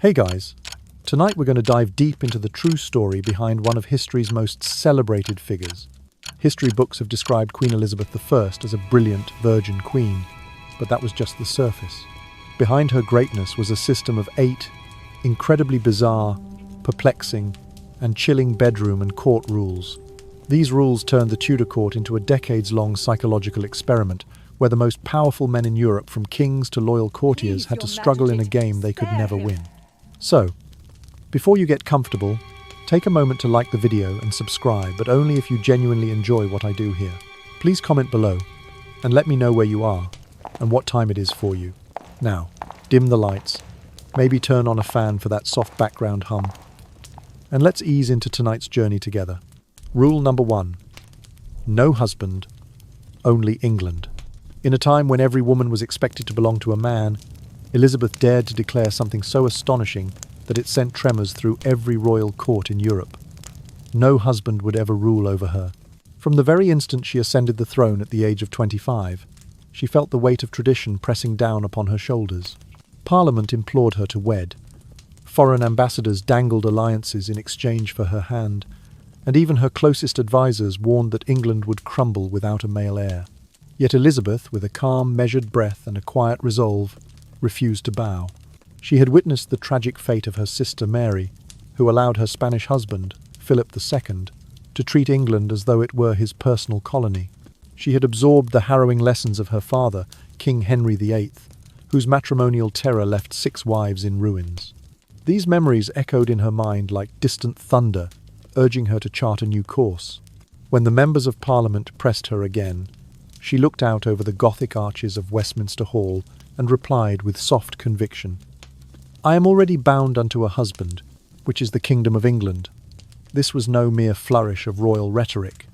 Hey guys, tonight we're going to dive deep into the true story behind one of history's most celebrated figures. History books have described Queen Elizabeth I as a brilliant virgin queen, but that was just the surface. Behind her greatness was a system of 8 incredibly bizarre, perplexing, and chilling bedroom and court rules. These rules turned the Tudor court into a decades-long psychological experiment where the most powerful men in Europe, from kings to loyal courtiers, had to struggle in a game they could never win. So, before you get comfortable, take a moment to like the video and subscribe, but only if you genuinely enjoy what I do here. Please comment below and let me know where you are and what time it is for you. Now, dim the lights, maybe turn on a fan for that soft background hum, and let's ease into tonight's journey together. Rule number 1. No husband, only England. In a time when every woman was expected to belong to a man, Elizabeth dared to declare something so astonishing that it sent tremors through every royal court in Europe. No husband would ever rule over her. From the very instant she ascended the throne at the age of 25, she felt the weight of tradition pressing down upon her shoulders. Parliament implored her to wed. Foreign ambassadors dangled alliances in exchange for her hand, and even her closest advisors warned that England would crumble without a male heir. Yet Elizabeth, with a calm, measured breath and a quiet resolve, refused to bow. She had witnessed the tragic fate of her sister Mary, who allowed her Spanish husband, Philip II, to treat England as though it were his personal colony. She had absorbed the harrowing lessons of her father, King Henry VIII, whose matrimonial terror left 6 wives in ruins. These memories echoed in her mind like distant thunder, urging her to chart a new course. When the members of Parliament pressed her again, she looked out over the Gothic arches of Westminster Hall and replied with soft conviction, "I am already bound unto a husband, which is the kingdom of England." This was no mere flourish of royal rhetoric.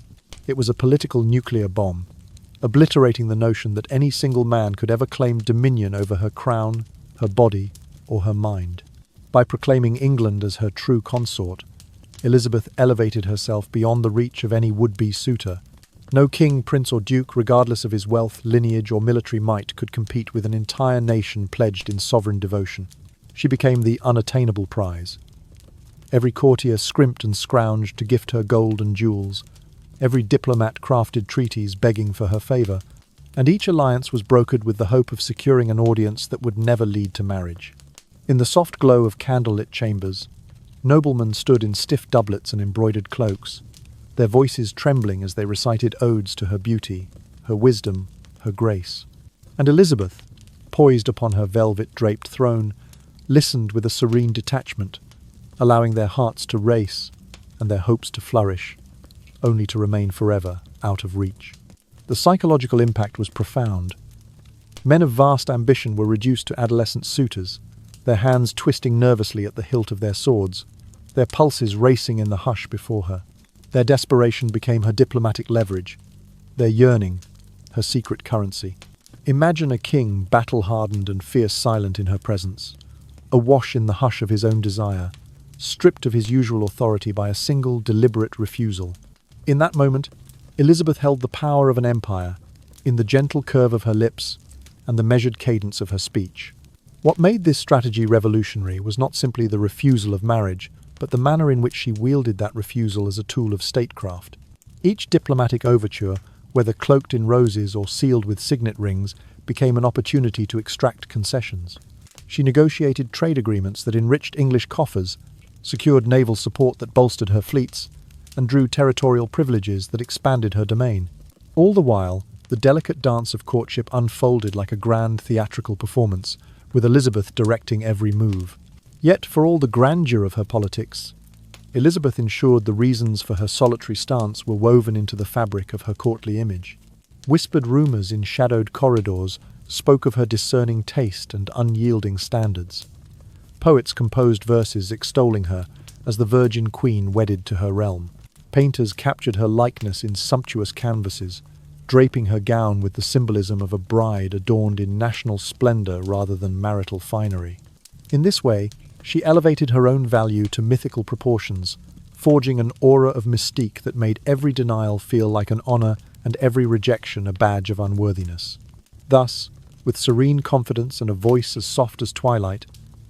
It was a political nuclear bomb, obliterating the notion that any single man could ever claim dominion over her crown, her body, or her mind. By proclaiming England as her true consort, Elizabeth elevated herself beyond the reach of any would-be suitor. No king, prince, or duke, regardless of his wealth, lineage, or military might, could compete with an entire nation pledged in sovereign devotion. She became the unattainable prize. Every courtier scrimped and scrounged to gift her gold and jewels. Every diplomat crafted treaties begging for her favour, and each alliance was brokered with the hope of securing an audience that would never lead to marriage. In the soft glow of candlelit chambers, noblemen stood in stiff doublets and embroidered cloaks, their voices trembling as they recited odes to her beauty, her wisdom, her grace. And Elizabeth, poised upon her velvet-draped throne, listened with a serene detachment, allowing their hearts to race and their hopes to flourish, only to remain forever out of reach. The psychological impact was profound. Men of vast ambition were reduced to adolescent suitors, their hands twisting nervously at the hilt of their swords, their pulses racing in the hush before her. Their desperation became her diplomatic leverage, their yearning, her secret currency. Imagine a king battle-hardened and fierce-silent in her presence, awash in the hush of his own desire, stripped of his usual authority by a single deliberate refusal. In that moment, Elizabeth held the power of an empire, in the gentle curve of her lips and the measured cadence of her speech. What made this strategy revolutionary was not simply the refusal of marriage, but the manner in which she wielded that refusal as a tool of statecraft. Each diplomatic overture, whether cloaked in roses or sealed with signet rings, became an opportunity to extract concessions. She negotiated trade agreements that enriched English coffers, secured naval support that bolstered her fleets, and drew territorial privileges that expanded her domain. All the while, the delicate dance of courtship unfolded like a grand theatrical performance, with Elizabeth directing every move. Yet, for all the grandeur of her politics, Elizabeth ensured the reasons for her solitary stance were woven into the fabric of her courtly image. Whispered rumours in shadowed corridors spoke of her discerning taste and unyielding standards. Poets composed verses extolling her as the virgin queen wedded to her realm. Painters captured her likeness in sumptuous canvases, draping her gown with the symbolism of a bride adorned in national splendour rather than marital finery. In this way, she elevated her own value to mythical proportions, forging an aura of mystique that made every denial feel like an honour and every rejection a badge of unworthiness. Thus, with serene confidence and a voice as soft as twilight,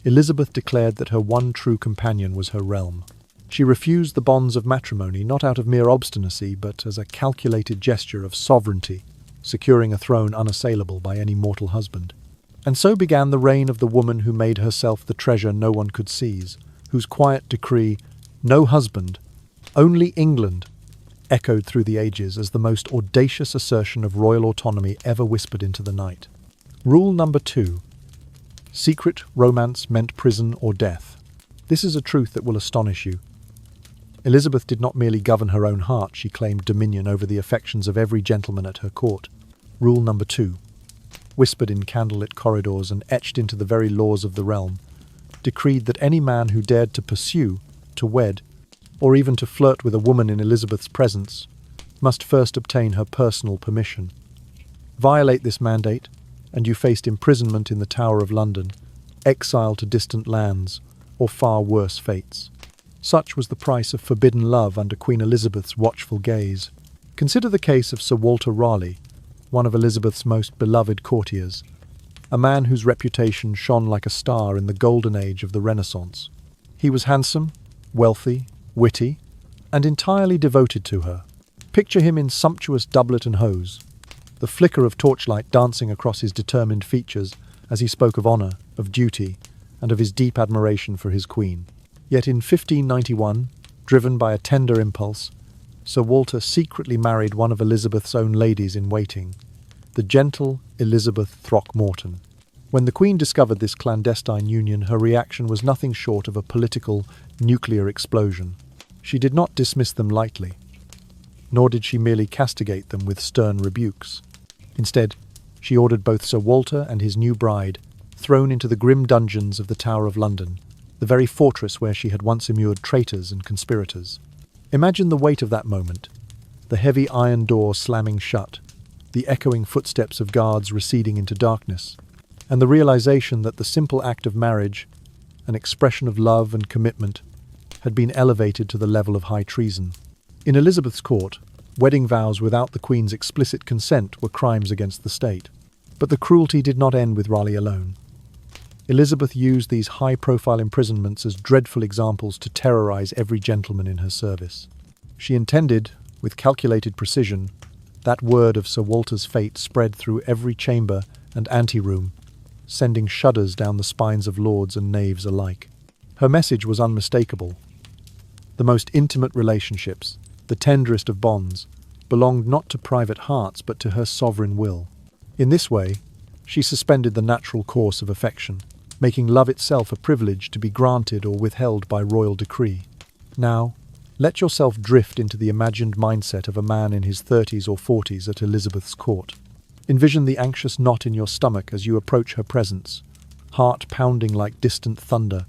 Elizabeth declared that her one true companion was her realm. She refused the bonds of matrimony not out of mere obstinacy, but as a calculated gesture of sovereignty, securing a throne unassailable by any mortal husband. And so began the reign of the woman who made herself the treasure no one could seize, whose quiet decree, "No husband, only England," echoed through the ages as the most audacious assertion of royal autonomy ever whispered into the night. Rule number 2. Secret romance meant prison or death. This is a truth that will astonish you. Elizabeth did not merely govern her own heart, she claimed dominion over the affections of every gentleman at her court. Rule number 2. Whispered in candlelit corridors and etched into the very laws of the realm, decreed that any man who dared to pursue, to wed, or even to flirt with a woman in Elizabeth's presence, must first obtain her personal permission. Violate this mandate, and you faced imprisonment in the Tower of London, exile to distant lands, or far worse fates. Such was the price of forbidden love under Queen Elizabeth's watchful gaze. Consider the case of Sir Walter Raleigh, one of Elizabeth's most beloved courtiers, a man whose reputation shone like a star in the golden age of the Renaissance. He was handsome, wealthy, witty, and entirely devoted to her. Picture him in sumptuous doublet and hose, the flicker of torchlight dancing across his determined features as he spoke of honour, of duty, and of his deep admiration for his queen. Yet in 1591, driven by a tender impulse, Sir Walter secretly married one of Elizabeth's own ladies-in-waiting, the gentle Elizabeth Throckmorton. When the Queen discovered this clandestine union, her reaction was nothing short of a political, nuclear explosion. She did not dismiss them lightly, nor did she merely castigate them with stern rebukes. Instead, she ordered both Sir Walter and his new bride thrown into the grim dungeons of the Tower of London, the very fortress where she had once immured traitors and conspirators. Imagine the weight of that moment, the heavy iron door slamming shut, the echoing footsteps of guards receding into darkness, and the realization that the simple act of marriage, an expression of love and commitment, had been elevated to the level of high treason. In Elizabeth's court, wedding vows without the Queen's explicit consent were crimes against the state. But the cruelty did not end with Raleigh alone. Elizabeth used these high-profile imprisonments as dreadful examples to terrorize every gentleman in her service. She intended, with calculated precision, that word of Sir Walter's fate spread through every chamber and anteroom, sending shudders down the spines of lords and knaves alike. Her message was unmistakable. The most intimate relationships, the tenderest of bonds, belonged not to private hearts but to her sovereign will. In this way, she suspended the natural course of affection, making love itself a privilege to be granted or withheld by royal decree. Now, let yourself drift into the imagined mindset of a man in his 30s or 40s at Elizabeth's court. Envision the anxious knot in your stomach as you approach her presence, heart pounding like distant thunder,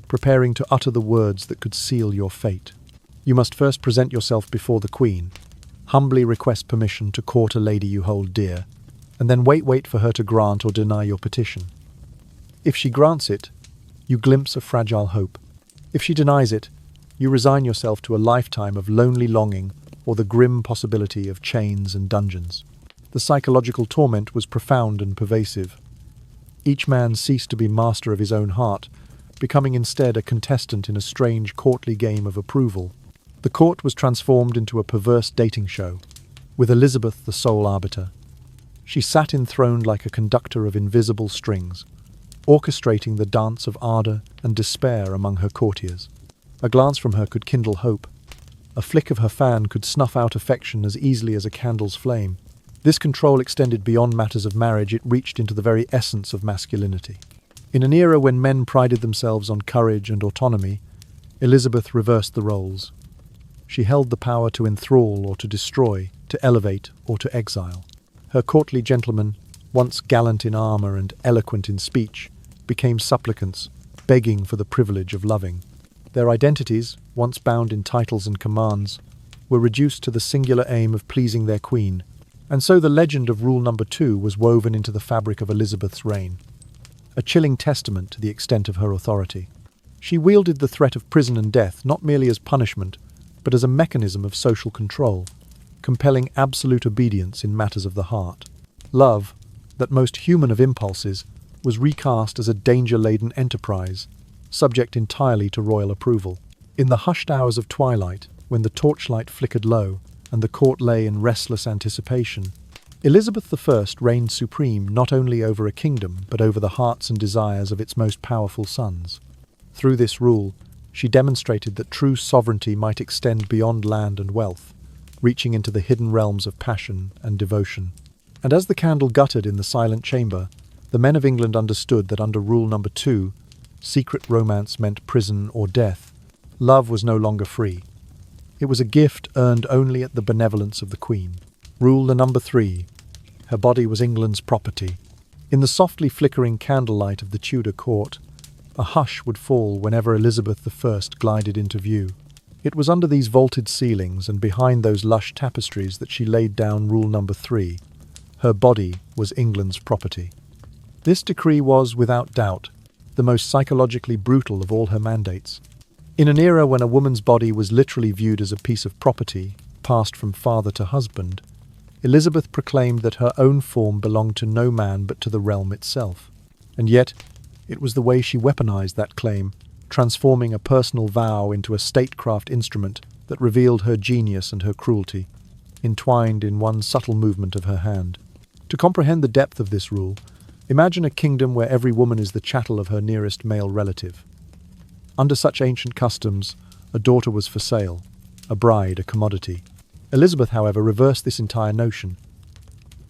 preparing to utter the words that could seal your fate. You must first present yourself before the Queen, humbly request permission to court a lady you hold dear, and then wait for her to grant or deny your petition. If she grants it, you glimpse a fragile hope. If she denies it, you resign yourself to a lifetime of lonely longing or the grim possibility of chains and dungeons. The psychological torment was profound and pervasive. Each man ceased to be master of his own heart, becoming instead a contestant in a strange courtly game of approval. The court was transformed into a perverse dating show, with Elizabeth the sole arbiter. She sat enthroned like a conductor of invisible strings, orchestrating the dance of ardour and despair among her courtiers. A glance from her could kindle hope. A flick of her fan could snuff out affection as easily as a candle's flame. This control extended beyond matters of marriage, it reached into the very essence of masculinity. In an era when men prided themselves on courage and autonomy, Elizabeth reversed the roles. She held the power to enthrall or to destroy, to elevate or to exile. Her courtly gentlemen, once gallant in armour and eloquent in speech, became supplicants, begging for the privilege of loving. Their identities, once bound in titles and commands, were reduced to the singular aim of pleasing their queen, and so the legend of Rule Number 2 was woven into the fabric of Elizabeth's reign, a chilling testament to the extent of her authority. She wielded the threat of prison and death not merely as punishment, but as a mechanism of social control, compelling absolute obedience in matters of the heart. Love, that most human of impulses, was recast as a danger-laden enterprise, subject entirely to royal approval. In the hushed hours of twilight, when the torchlight flickered low and the court lay in restless anticipation, Elizabeth I reigned supreme not only over a kingdom but over the hearts and desires of its most powerful sons. Through this rule, she demonstrated that true sovereignty might extend beyond land and wealth, reaching into the hidden realms of passion and devotion. And as the candle guttered in the silent chamber, the men of England understood that under rule number 2, secret romance meant prison or death. Love was no longer free. It was a gift earned only at the benevolence of the Queen. Rule number 3. Her body was England's property. In the softly flickering candlelight of the Tudor court, a hush would fall whenever Elizabeth I glided into view. It was under these vaulted ceilings and behind those lush tapestries that she laid down rule number 3. Her body was England's property. This decree was, without doubt, the most psychologically brutal of all her mandates. In an era when a woman's body was literally viewed as a piece of property, passed from father to husband, Elizabeth proclaimed that her own form belonged to no man but to the realm itself. And yet, it was the way she weaponized that claim, transforming a personal vow into a statecraft instrument, that revealed her genius and her cruelty, entwined in one subtle movement of her hand. To comprehend the depth of this rule, imagine a kingdom where every woman is the chattel of her nearest male relative. Under such ancient customs, a daughter was for sale, a bride a commodity. Elizabeth, however, reversed this entire notion.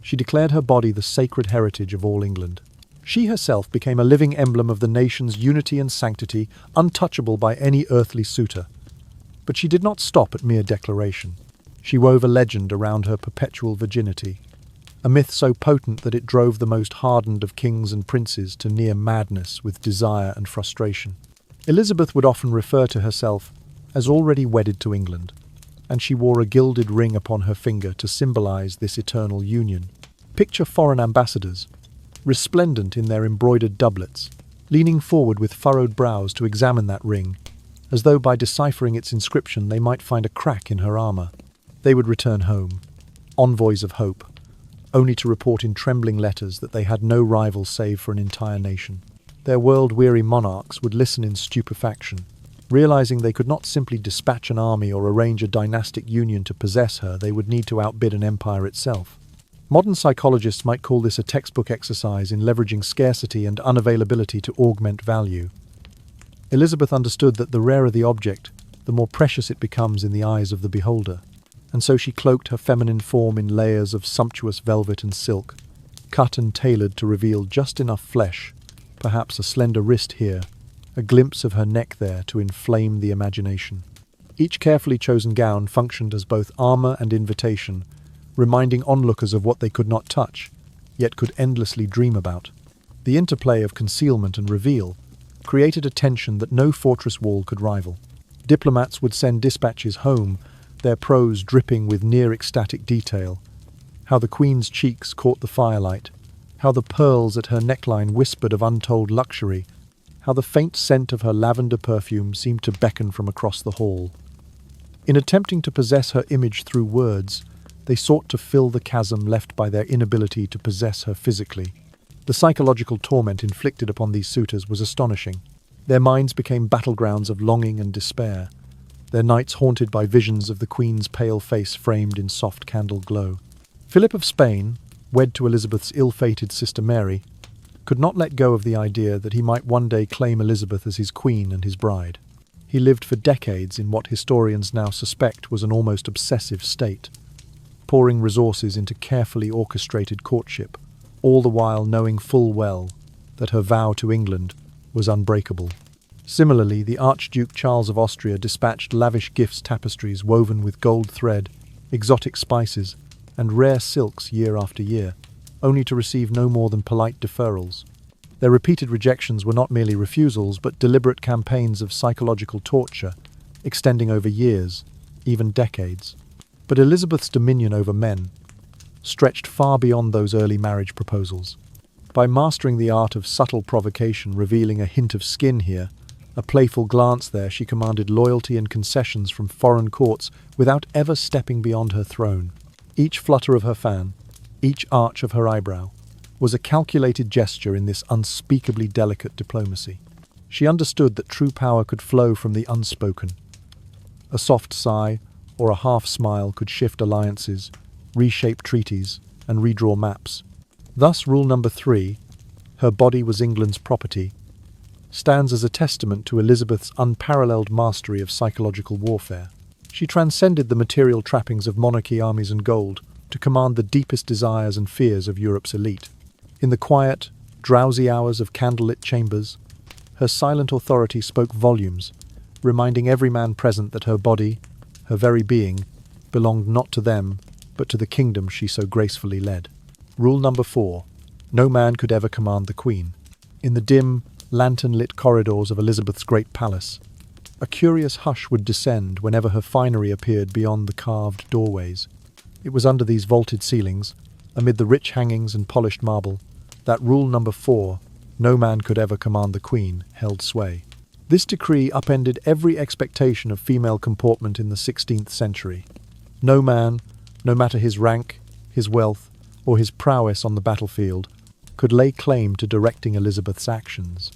She declared her body the sacred heritage of all England. She herself became a living emblem of the nation's unity and sanctity, untouchable by any earthly suitor. But she did not stop at mere declaration. She wove a legend around her perpetual virginity, a myth so potent that it drove the most hardened of kings and princes to near madness with desire and frustration. Elizabeth would often refer to herself as already wedded to England, and she wore a gilded ring upon her finger to symbolize this eternal union. Picture foreign ambassadors, resplendent in their embroidered doublets, leaning forward with furrowed brows to examine that ring, as though by deciphering its inscription they might find a crack in her armor. They would return home, envoys of hope, only to report in trembling letters that they had no rival save for an entire nation. Their world-weary monarchs would listen in stupefaction, realizing they could not simply dispatch an army or arrange a dynastic union to possess her. They would need to outbid an empire itself. Modern psychologists might call this a textbook exercise in leveraging scarcity and unavailability to augment value. Elizabeth understood that the rarer the object, the more precious it becomes in the eyes of the beholder, and so she cloaked her feminine form in layers of sumptuous velvet and silk, cut and tailored to reveal just enough flesh, perhaps a slender wrist here, a glimpse of her neck there to inflame the imagination. Each carefully chosen gown functioned as both armor and invitation, reminding onlookers of what they could not touch, yet could endlessly dream about. The interplay of concealment and reveal created a tension that no fortress wall could rival. Diplomats would send dispatches home, their prose dripping with near-ecstatic detail. How the Queen's cheeks caught the firelight, how the pearls at her neckline whispered of untold luxury, how the faint scent of her lavender perfume seemed to beckon from across the hall. In attempting to possess her image through words, they sought to fill the chasm left by their inability to possess her physically. The psychological torment inflicted upon these suitors was astonishing. Their minds became battlegrounds of longing and despair, their nights haunted by visions of the Queen's pale face framed in soft candle glow. Philip of Spain, wed to Elizabeth's ill-fated sister Mary, could not let go of the idea that he might one day claim Elizabeth as his queen and his bride. He lived for decades in what historians now suspect was an almost obsessive state, pouring resources into carefully orchestrated courtship, all the while knowing full well that her vow to England was unbreakable. Similarly, the Archduke Charles of Austria dispatched lavish gifts tapestries woven with gold thread, exotic spices, and rare silks year after year, only to receive no more than polite deferrals. Their repeated rejections were not merely refusals, but deliberate campaigns of psychological torture, extending over years, even decades. But Elizabeth's dominion over men stretched far beyond those early marriage proposals. By mastering the art of subtle provocation, revealing a hint of skin here, a playful glance there, she commanded loyalty and concessions from foreign courts without ever stepping beyond her throne. Each flutter of her fan, each arch of her eyebrow, was a calculated gesture in this unspeakably delicate diplomacy. She understood that true power could flow from the unspoken. A soft sigh or a half-smile could shift alliances, reshape treaties, and redraw maps. Thus, rule number 3, her body was England's property, stands as a testament to Elizabeth's unparalleled mastery of psychological warfare. She transcended the material trappings of monarchy, armies, and gold to command the deepest desires and fears of Europe's elite. In the quiet, drowsy hours of candlelit chambers, her silent authority spoke volumes, reminding every man present that her body, her very being, belonged not to them, but to the kingdom she so gracefully led. Rule number 4. No man could ever command the Queen. In the dim, lantern-lit corridors of Elizabeth's great palace, a curious hush would descend whenever her finery appeared beyond the carved doorways. It was under these vaulted ceilings, amid the rich hangings and polished marble, that rule number 4, no man could ever command the Queen, held sway. This decree upended every expectation of female comportment in the 16th century. No man, no matter his rank, his wealth, or his prowess on the battlefield, could lay claim to directing Elizabeth's actions.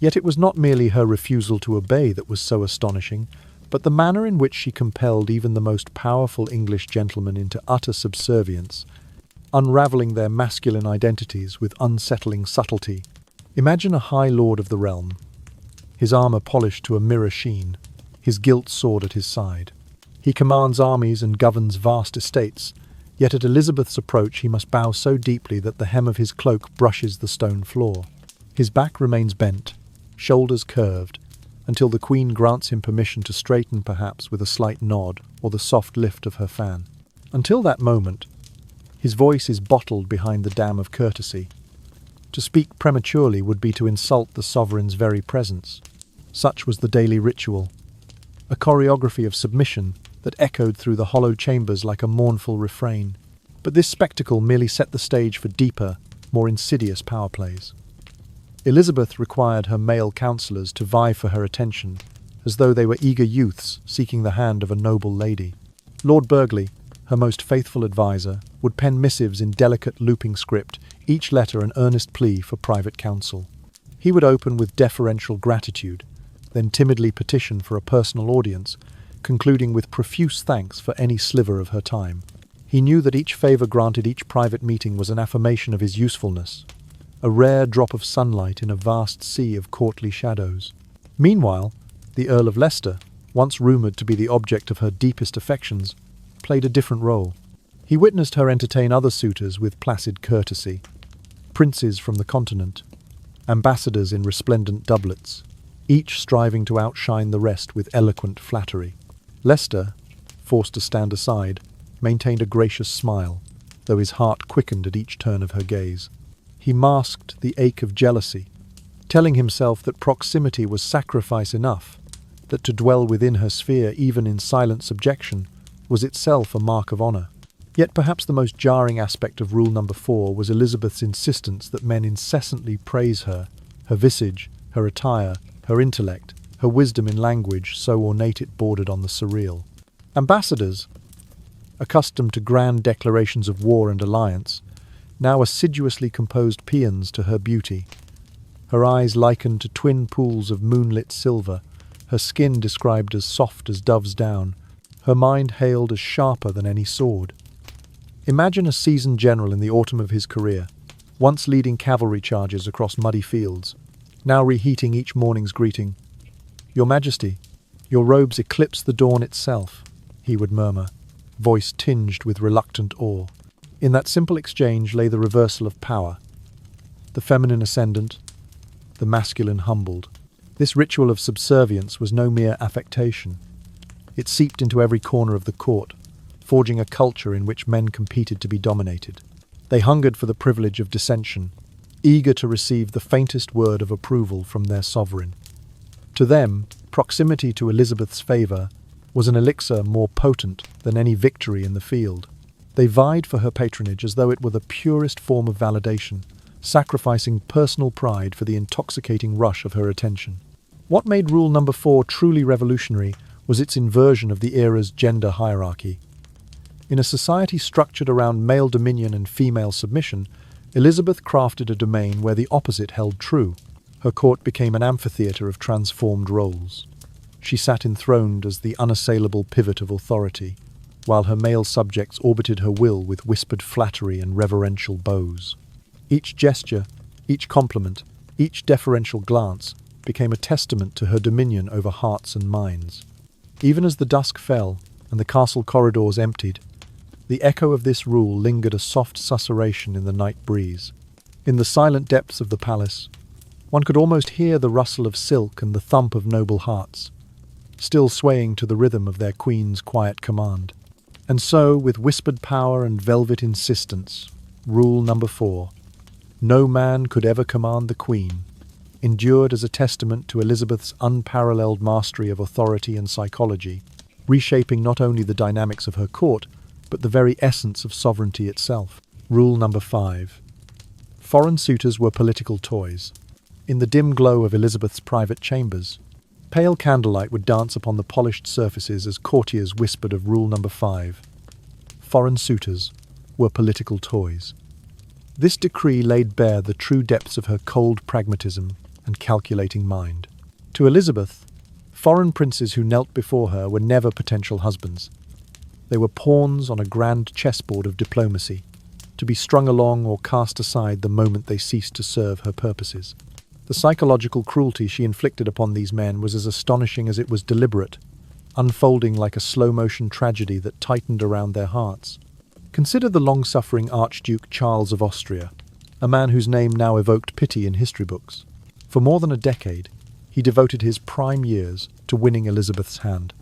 Yet it was not merely her refusal to obey that was so astonishing, but the manner in which she compelled even the most powerful English gentlemen into utter subservience, unravelling their masculine identities with unsettling subtlety. Imagine a high lord of the realm, his armour polished to a mirror sheen, his gilt sword at his side. He commands armies and governs vast estates, yet at Elizabeth's approach he must bow so deeply that the hem of his cloak brushes the stone floor. His back remains bent, shoulders curved, until the Queen grants him permission to straighten, perhaps with a slight nod or the soft lift of her fan. Until that moment, his voice is bottled behind the dam of courtesy. To speak prematurely would be to insult the sovereign's very presence. Such was the daily ritual, a choreography of submission that echoed through the hollow chambers like a mournful refrain. But this spectacle merely set the stage for deeper, more insidious power plays. Elizabeth required her male counsellors to vie for her attention, as though they were eager youths seeking the hand of a noble lady. Lord Burghley, her most faithful adviser, would pen missives in delicate looping script, each letter an earnest plea for private counsel. He would open with deferential gratitude, then timidly petition for a personal audience, concluding with profuse thanks for any sliver of her time. He knew that each favour granted, each private meeting, was an affirmation of his usefulness, a rare drop of sunlight in a vast sea of courtly shadows. Meanwhile, the Earl of Leicester, once rumoured to be the object of her deepest affections, played a different role. He witnessed her entertain other suitors with placid courtesy, princes from the continent, ambassadors in resplendent doublets, each striving to outshine the rest with eloquent flattery. Leicester, forced to stand aside, maintained a gracious smile, though his heart quickened at each turn of her gaze. He masked the ache of jealousy, telling himself that proximity was sacrifice enough, that to dwell within her sphere, even in silent subjection, was itself a mark of honour. Yet perhaps the most jarring aspect of rule number 4 was Elizabeth's insistence that men incessantly praise her visage, her attire, her intellect, her wisdom in language so ornate it bordered on the surreal. Ambassadors, accustomed to grand declarations of war and alliance, now assiduously composed paeans to her beauty. Her eyes likened to twin pools of moonlit silver, her skin described as soft as dove's down, her mind hailed as sharper than any sword. Imagine a seasoned general in the autumn of his career, once leading cavalry charges across muddy fields, now reheating each morning's greeting. "Your Majesty, your robes eclipse the dawn itself," he would murmur, voice tinged with reluctant awe. In that simple exchange lay the reversal of power, the feminine ascendant, the masculine humbled. This ritual of subservience was no mere affectation. It seeped into every corner of the court, forging a culture in which men competed to be dominated. They hungered for the privilege of dissension, eager to receive the faintest word of approval from their sovereign. To them, proximity to Elizabeth's favour was an elixir more potent than any victory in the field. They vied for her patronage as though it were the purest form of validation, sacrificing personal pride for the intoxicating rush of her attention. What made rule number 4 truly revolutionary was its inversion of the era's gender hierarchy. In a society structured around male dominion and female submission, Elizabeth crafted a domain where the opposite held true. Her court became an amphitheatre of transformed roles. She sat enthroned as the unassailable pivot of authority, while her male subjects orbited her will with whispered flattery and reverential bows. Each gesture, each compliment, each deferential glance became a testament to her dominion over hearts and minds. Even as the dusk fell and the castle corridors emptied, the echo of this rule lingered a soft susurration in the night breeze. In the silent depths of the palace, one could almost hear the rustle of silk and the thump of noble hearts, still swaying to the rhythm of their queen's quiet command. And so, with whispered power and velvet insistence, rule number 4, no man could ever command the queen, endured as a testament to Elizabeth's unparalleled mastery of authority and psychology, reshaping not only the dynamics of her court, but the very essence of sovereignty itself. Rule number 5. Foreign suitors were political toys. In the dim glow of Elizabeth's private chambers, pale candlelight would dance upon the polished surfaces as courtiers whispered of rule number 5. Foreign suitors were political toys. This decree laid bare the true depths of her cold pragmatism and calculating mind. To Elizabeth, foreign princes who knelt before her were never potential husbands. They were pawns on a grand chessboard of diplomacy, to be strung along or cast aside the moment they ceased to serve her purposes. The psychological cruelty she inflicted upon these men was as astonishing as it was deliberate, unfolding like a slow-motion tragedy that tightened around their hearts. Consider the long-suffering Archduke Charles of Austria, a man whose name now evoked pity in history books. For more than a decade, he devoted his prime years to winning Elizabeth's hand.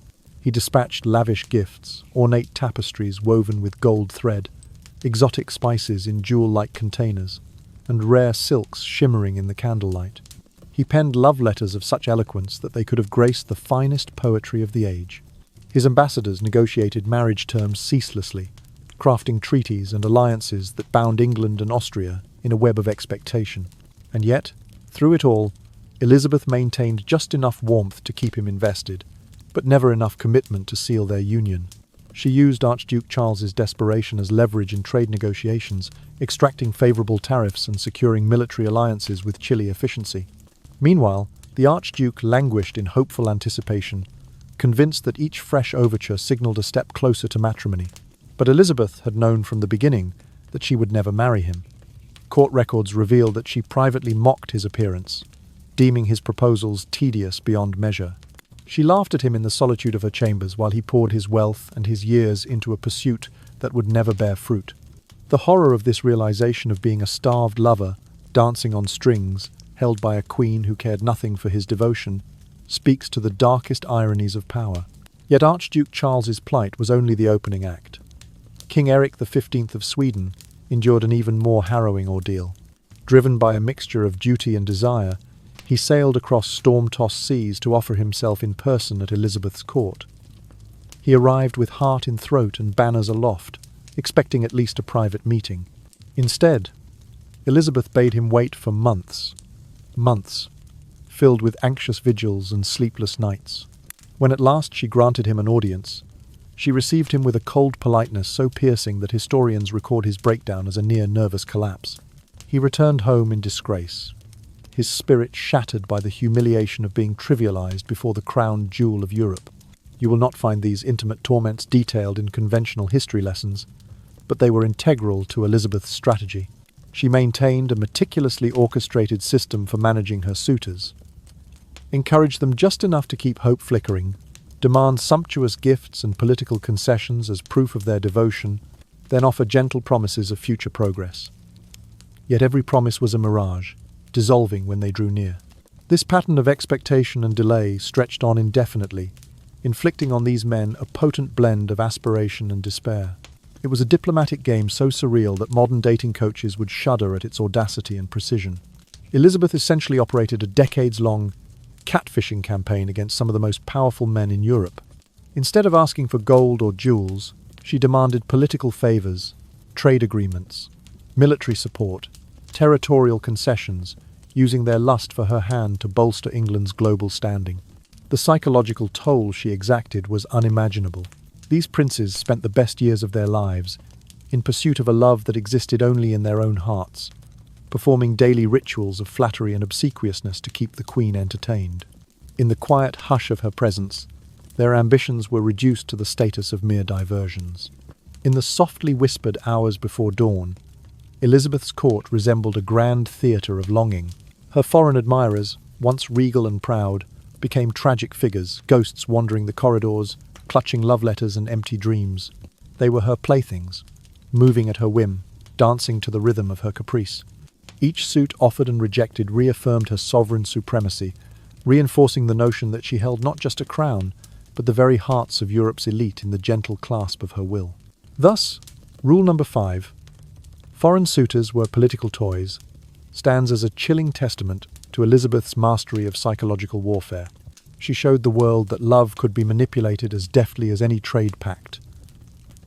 He dispatched lavish gifts, ornate tapestries woven with gold thread, exotic spices in jewel-like containers, and rare silks shimmering in the candlelight. He penned love letters of such eloquence that they could have graced the finest poetry of the age. His ambassadors negotiated marriage terms ceaselessly, crafting treaties and alliances that bound England and Austria in a web of expectation. And yet, through it all, Elizabeth maintained just enough warmth to keep him invested, but never enough commitment to seal their union. She used Archduke Charles's desperation as leverage in trade negotiations, extracting favourable tariffs and securing military alliances with chilly efficiency. Meanwhile, the Archduke languished in hopeful anticipation, convinced that each fresh overture signalled a step closer to matrimony. But Elizabeth had known from the beginning that she would never marry him. Court records reveal that she privately mocked his appearance, deeming his proposals tedious beyond measure. She laughed at him in the solitude of her chambers while he poured his wealth and his years into a pursuit that would never bear fruit. The horror of this realization of being a starved lover, dancing on strings, held by a queen who cared nothing for his devotion, speaks to the darkest ironies of power. Yet Archduke Charles's plight was only the opening act. King Eric XV of Sweden endured an even more harrowing ordeal. Driven by a mixture of duty and desire, he sailed across storm-tossed seas to offer himself in person at Elizabeth's court. He arrived with heart in throat and banners aloft, expecting at least a private meeting. Instead, Elizabeth bade him wait for months, filled with anxious vigils and sleepless nights. When at last she granted him an audience, she received him with a cold politeness so piercing that historians record his breakdown as a near-nervous collapse. He returned home in disgrace, his spirit shattered by the humiliation of being trivialized before the crown jewel of Europe. You will not find these intimate torments detailed in conventional history lessons, but they were integral to Elizabeth's strategy. She maintained a meticulously orchestrated system for managing her suitors, encouraged them just enough to keep hope flickering, demand sumptuous gifts and political concessions as proof of their devotion, then offer gentle promises of future progress. Yet every promise was a mirage, dissolving when they drew near. This pattern of expectation and delay stretched on indefinitely, inflicting on these men a potent blend of aspiration and despair. It was a diplomatic game so surreal that modern dating coaches would shudder at its audacity and precision. Elizabeth essentially operated a decades-long catfishing campaign against some of the most powerful men in Europe. Instead of asking for gold or jewels, she demanded political favours, trade agreements, military support, territorial concessions, using their lust for her hand to bolster England's global standing. The psychological toll she exacted was unimaginable. These princes spent the best years of their lives in pursuit of a love that existed only in their own hearts, performing daily rituals of flattery and obsequiousness to keep the queen entertained. In the quiet hush of her presence, their ambitions were reduced to the status of mere diversions. In the softly whispered hours before dawn, Elizabeth's court resembled a grand theatre of longing. Her foreign admirers, once regal and proud, became tragic figures, ghosts wandering the corridors, clutching love letters and empty dreams. They were her playthings, moving at her whim, dancing to the rhythm of her caprice. Each suit offered and rejected reaffirmed her sovereign supremacy, reinforcing the notion that she held not just a crown, but the very hearts of Europe's elite in the gentle clasp of her will. Thus, rule number 5, foreign suitors were political toys, stands as a chilling testament to Elizabeth's mastery of psychological warfare. She showed the world that love could be manipulated as deftly as any trade pact,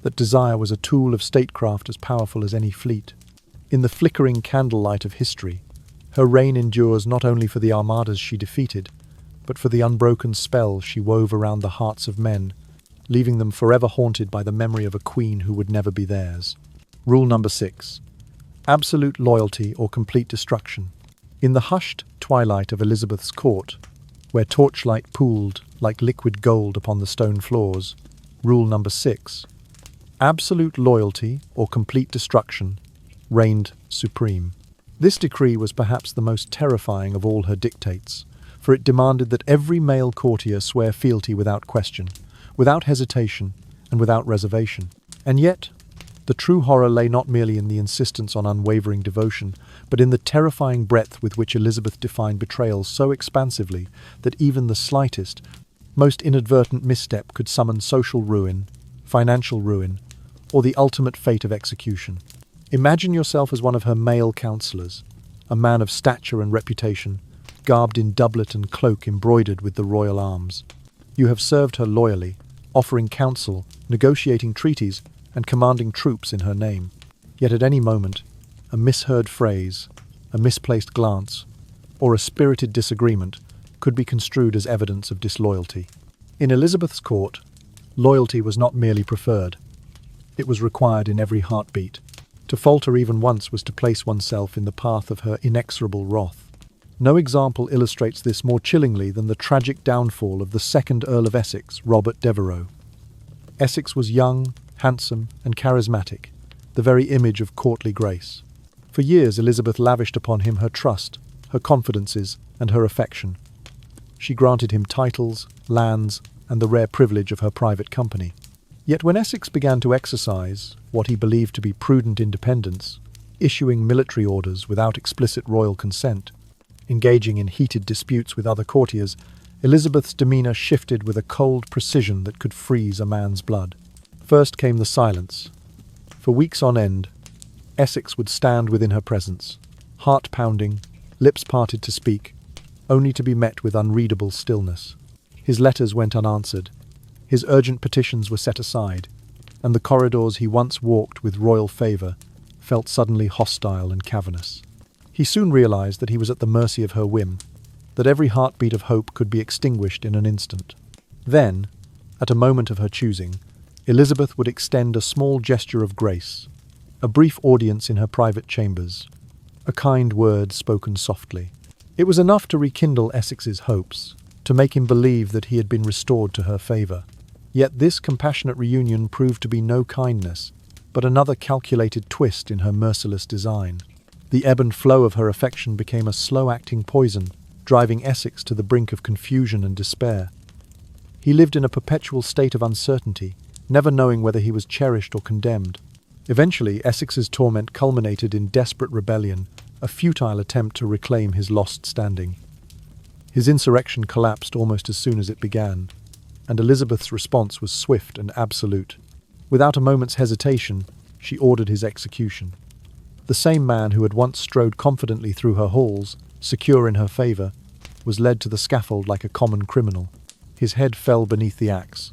that desire was a tool of statecraft as powerful as any fleet. In the flickering candlelight of history, her reign endures not only for the armadas she defeated, but for the unbroken spell she wove around the hearts of men, leaving them forever haunted by the memory of a queen who would never be theirs. Rule number 6. Absolute loyalty or complete destruction. In the hushed twilight of Elizabeth's court, where torchlight pooled like liquid gold upon the stone floors, rule number 6. Absolute loyalty or complete destruction reigned supreme. This decree was perhaps the most terrifying of all her dictates, for it demanded that every male courtier swear fealty without question, without hesitation, and without reservation. And yet, the true horror lay not merely in the insistence on unwavering devotion, but in the terrifying breadth with which Elizabeth defined betrayal so expansively that even the slightest, most inadvertent misstep could summon social ruin, financial ruin, or the ultimate fate of execution. Imagine yourself as one of her male counselors, a man of stature and reputation, garbed in doublet and cloak embroidered with the royal arms. You have served her loyally, offering counsel, negotiating treaties, and commanding troops in her name. Yet at any moment, a misheard phrase, a misplaced glance, or a spirited disagreement could be construed as evidence of disloyalty. In Elizabeth's court, loyalty was not merely preferred. It was required in every heartbeat. To falter even once was to place oneself in the path of her inexorable wrath. No example illustrates this more chillingly than the tragic downfall of the second Earl of Essex, Robert Devereux. Essex was young, handsome, and charismatic, the very image of courtly grace. For years Elizabeth lavished upon him her trust, her confidences, and her affection. She granted him titles, lands, and the rare privilege of her private company. Yet when Essex began to exercise what he believed to be prudent independence, issuing military orders without explicit royal consent, engaging in heated disputes with other courtiers, Elizabeth's demeanour shifted with a cold precision that could freeze a man's blood. First came the silence. For weeks on end, Essex would stand within her presence, heart pounding, lips parted to speak, only to be met with unreadable stillness. His letters went unanswered, his urgent petitions were set aside, and the corridors he once walked with royal favour felt suddenly hostile and cavernous. He soon realised that he was at the mercy of her whim, that every heartbeat of hope could be extinguished in an instant. Then, at a moment of her choosing, Elizabeth would extend a small gesture of grace, a brief audience in her private chambers, a kind word spoken softly. It was enough to rekindle Essex's hopes, to make him believe that he had been restored to her favour. Yet this compassionate reunion proved to be no kindness, but another calculated twist in her merciless design. The ebb and flow of her affection became a slow-acting poison, driving Essex to the brink of confusion and despair. He lived in a perpetual state of uncertainty, never knowing whether he was cherished or condemned. Eventually, Essex's torment culminated in desperate rebellion, a futile attempt to reclaim his lost standing. His insurrection collapsed almost as soon as it began, and Elizabeth's response was swift and absolute. Without a moment's hesitation, she ordered his execution. The same man who had once strode confidently through her halls, secure in her favour, was led to the scaffold like a common criminal. His head fell beneath the axe,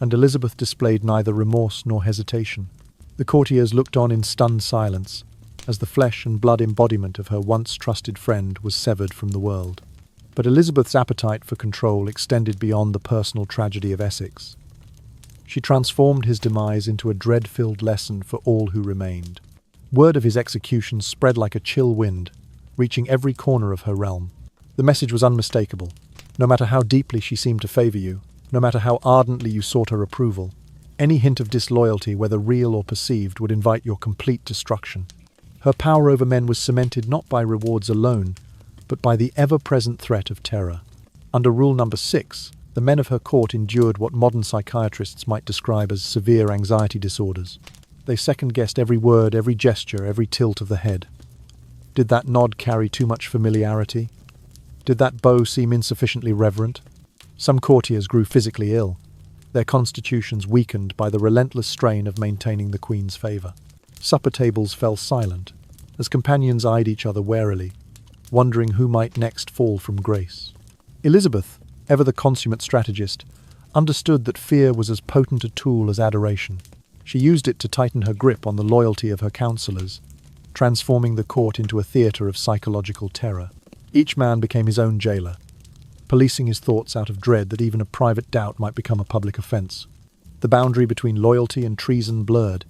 and Elizabeth displayed neither remorse nor hesitation. The courtiers looked on in stunned silence, as the flesh and blood embodiment of her once trusted friend was severed from the world. But Elizabeth's appetite for control extended beyond the personal tragedy of Essex. She transformed his demise into a dread-filled lesson for all who remained. Word of his execution spread like a chill wind, reaching every corner of her realm. The message was unmistakable. No matter how deeply she seemed to favor you, no matter how ardently you sought her approval, any hint of disloyalty, whether real or perceived, would invite your complete destruction. Her power over men was cemented not by rewards alone, but by the ever-present threat of terror. Under rule number 6, the men of her court endured what modern psychiatrists might describe as severe anxiety disorders. They second-guessed every word, every gesture, every tilt of the head. Did that nod carry too much familiarity? Did that bow seem insufficiently reverent? Some courtiers grew physically ill, their constitutions weakened by the relentless strain of maintaining the Queen's favour. Supper tables fell silent, as companions eyed each other warily, wondering who might next fall from grace. Elizabeth, ever the consummate strategist, understood that fear was as potent a tool as adoration. She used it to tighten her grip on the loyalty of her counsellors, transforming the court into a theatre of psychological terror. Each man became his own jailer, policing his thoughts out of dread that even a private doubt might become a public offence. The boundary between loyalty and treason blurred,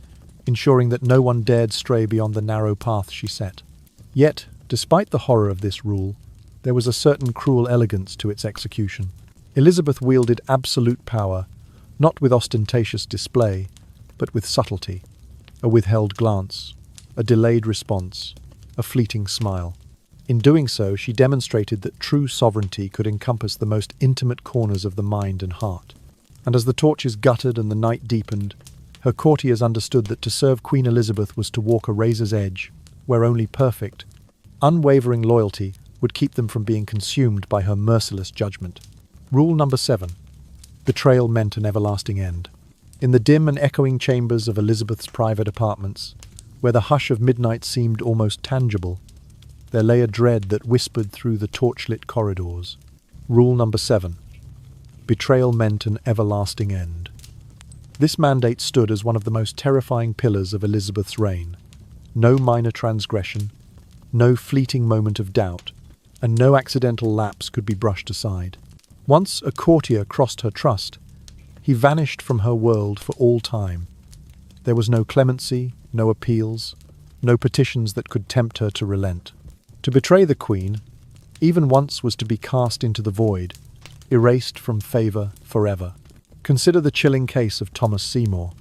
ensuring that no one dared stray beyond the narrow path she set. Yet, despite the horror of this rule, there was a certain cruel elegance to its execution. Elizabeth wielded absolute power, not with ostentatious display, but with subtlety, a withheld glance, a delayed response, a fleeting smile. In doing so, she demonstrated that true sovereignty could encompass the most intimate corners of the mind and heart. And as the torches guttered and the night deepened, her courtiers understood that to serve Queen Elizabeth was to walk a razor's edge, where only perfect, unwavering loyalty would keep them from being consumed by her merciless judgment. Rule number 7. Betrayal meant an everlasting end. In the dim and echoing chambers of Elizabeth's private apartments, where the hush of midnight seemed almost tangible, there lay a dread that whispered through the torchlit corridors. Rule number 7. Betrayal meant an everlasting end. This mandate stood as one of the most terrifying pillars of Elizabeth's reign. No minor transgression, no fleeting moment of doubt, and no accidental lapse could be brushed aside. Once a courtier crossed her trust, he vanished from her world for all time. There was no clemency, no appeals, no petitions that could tempt her to relent. To betray the Queen, even once, was to be cast into the void, erased from favour forever. Consider the chilling case of Thomas Seymour,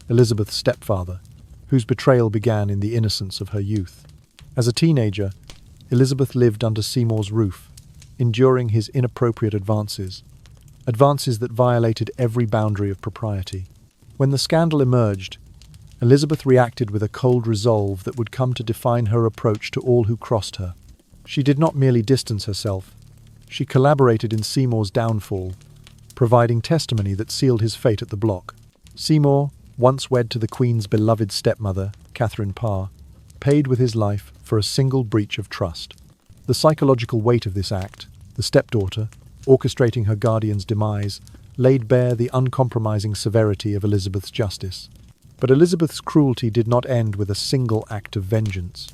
Elizabeth's stepfather, whose betrayal began in the innocence of her youth. As a teenager, Elizabeth lived under Seymour's roof, enduring his inappropriate advances that violated every boundary of propriety. When the scandal emerged, Elizabeth reacted with a cold resolve that would come to define her approach to all who crossed her. She did not merely distance herself, she collaborated in Seymour's downfall, providing testimony that sealed his fate at the block. Seymour, once wed to the Queen's beloved stepmother, Catherine Parr, paid with his life for a single breach of trust. The psychological weight of this act, the stepdaughter, orchestrating her guardian's demise, laid bare the uncompromising severity of Elizabeth's justice. But Elizabeth's cruelty did not end with a single act of vengeance.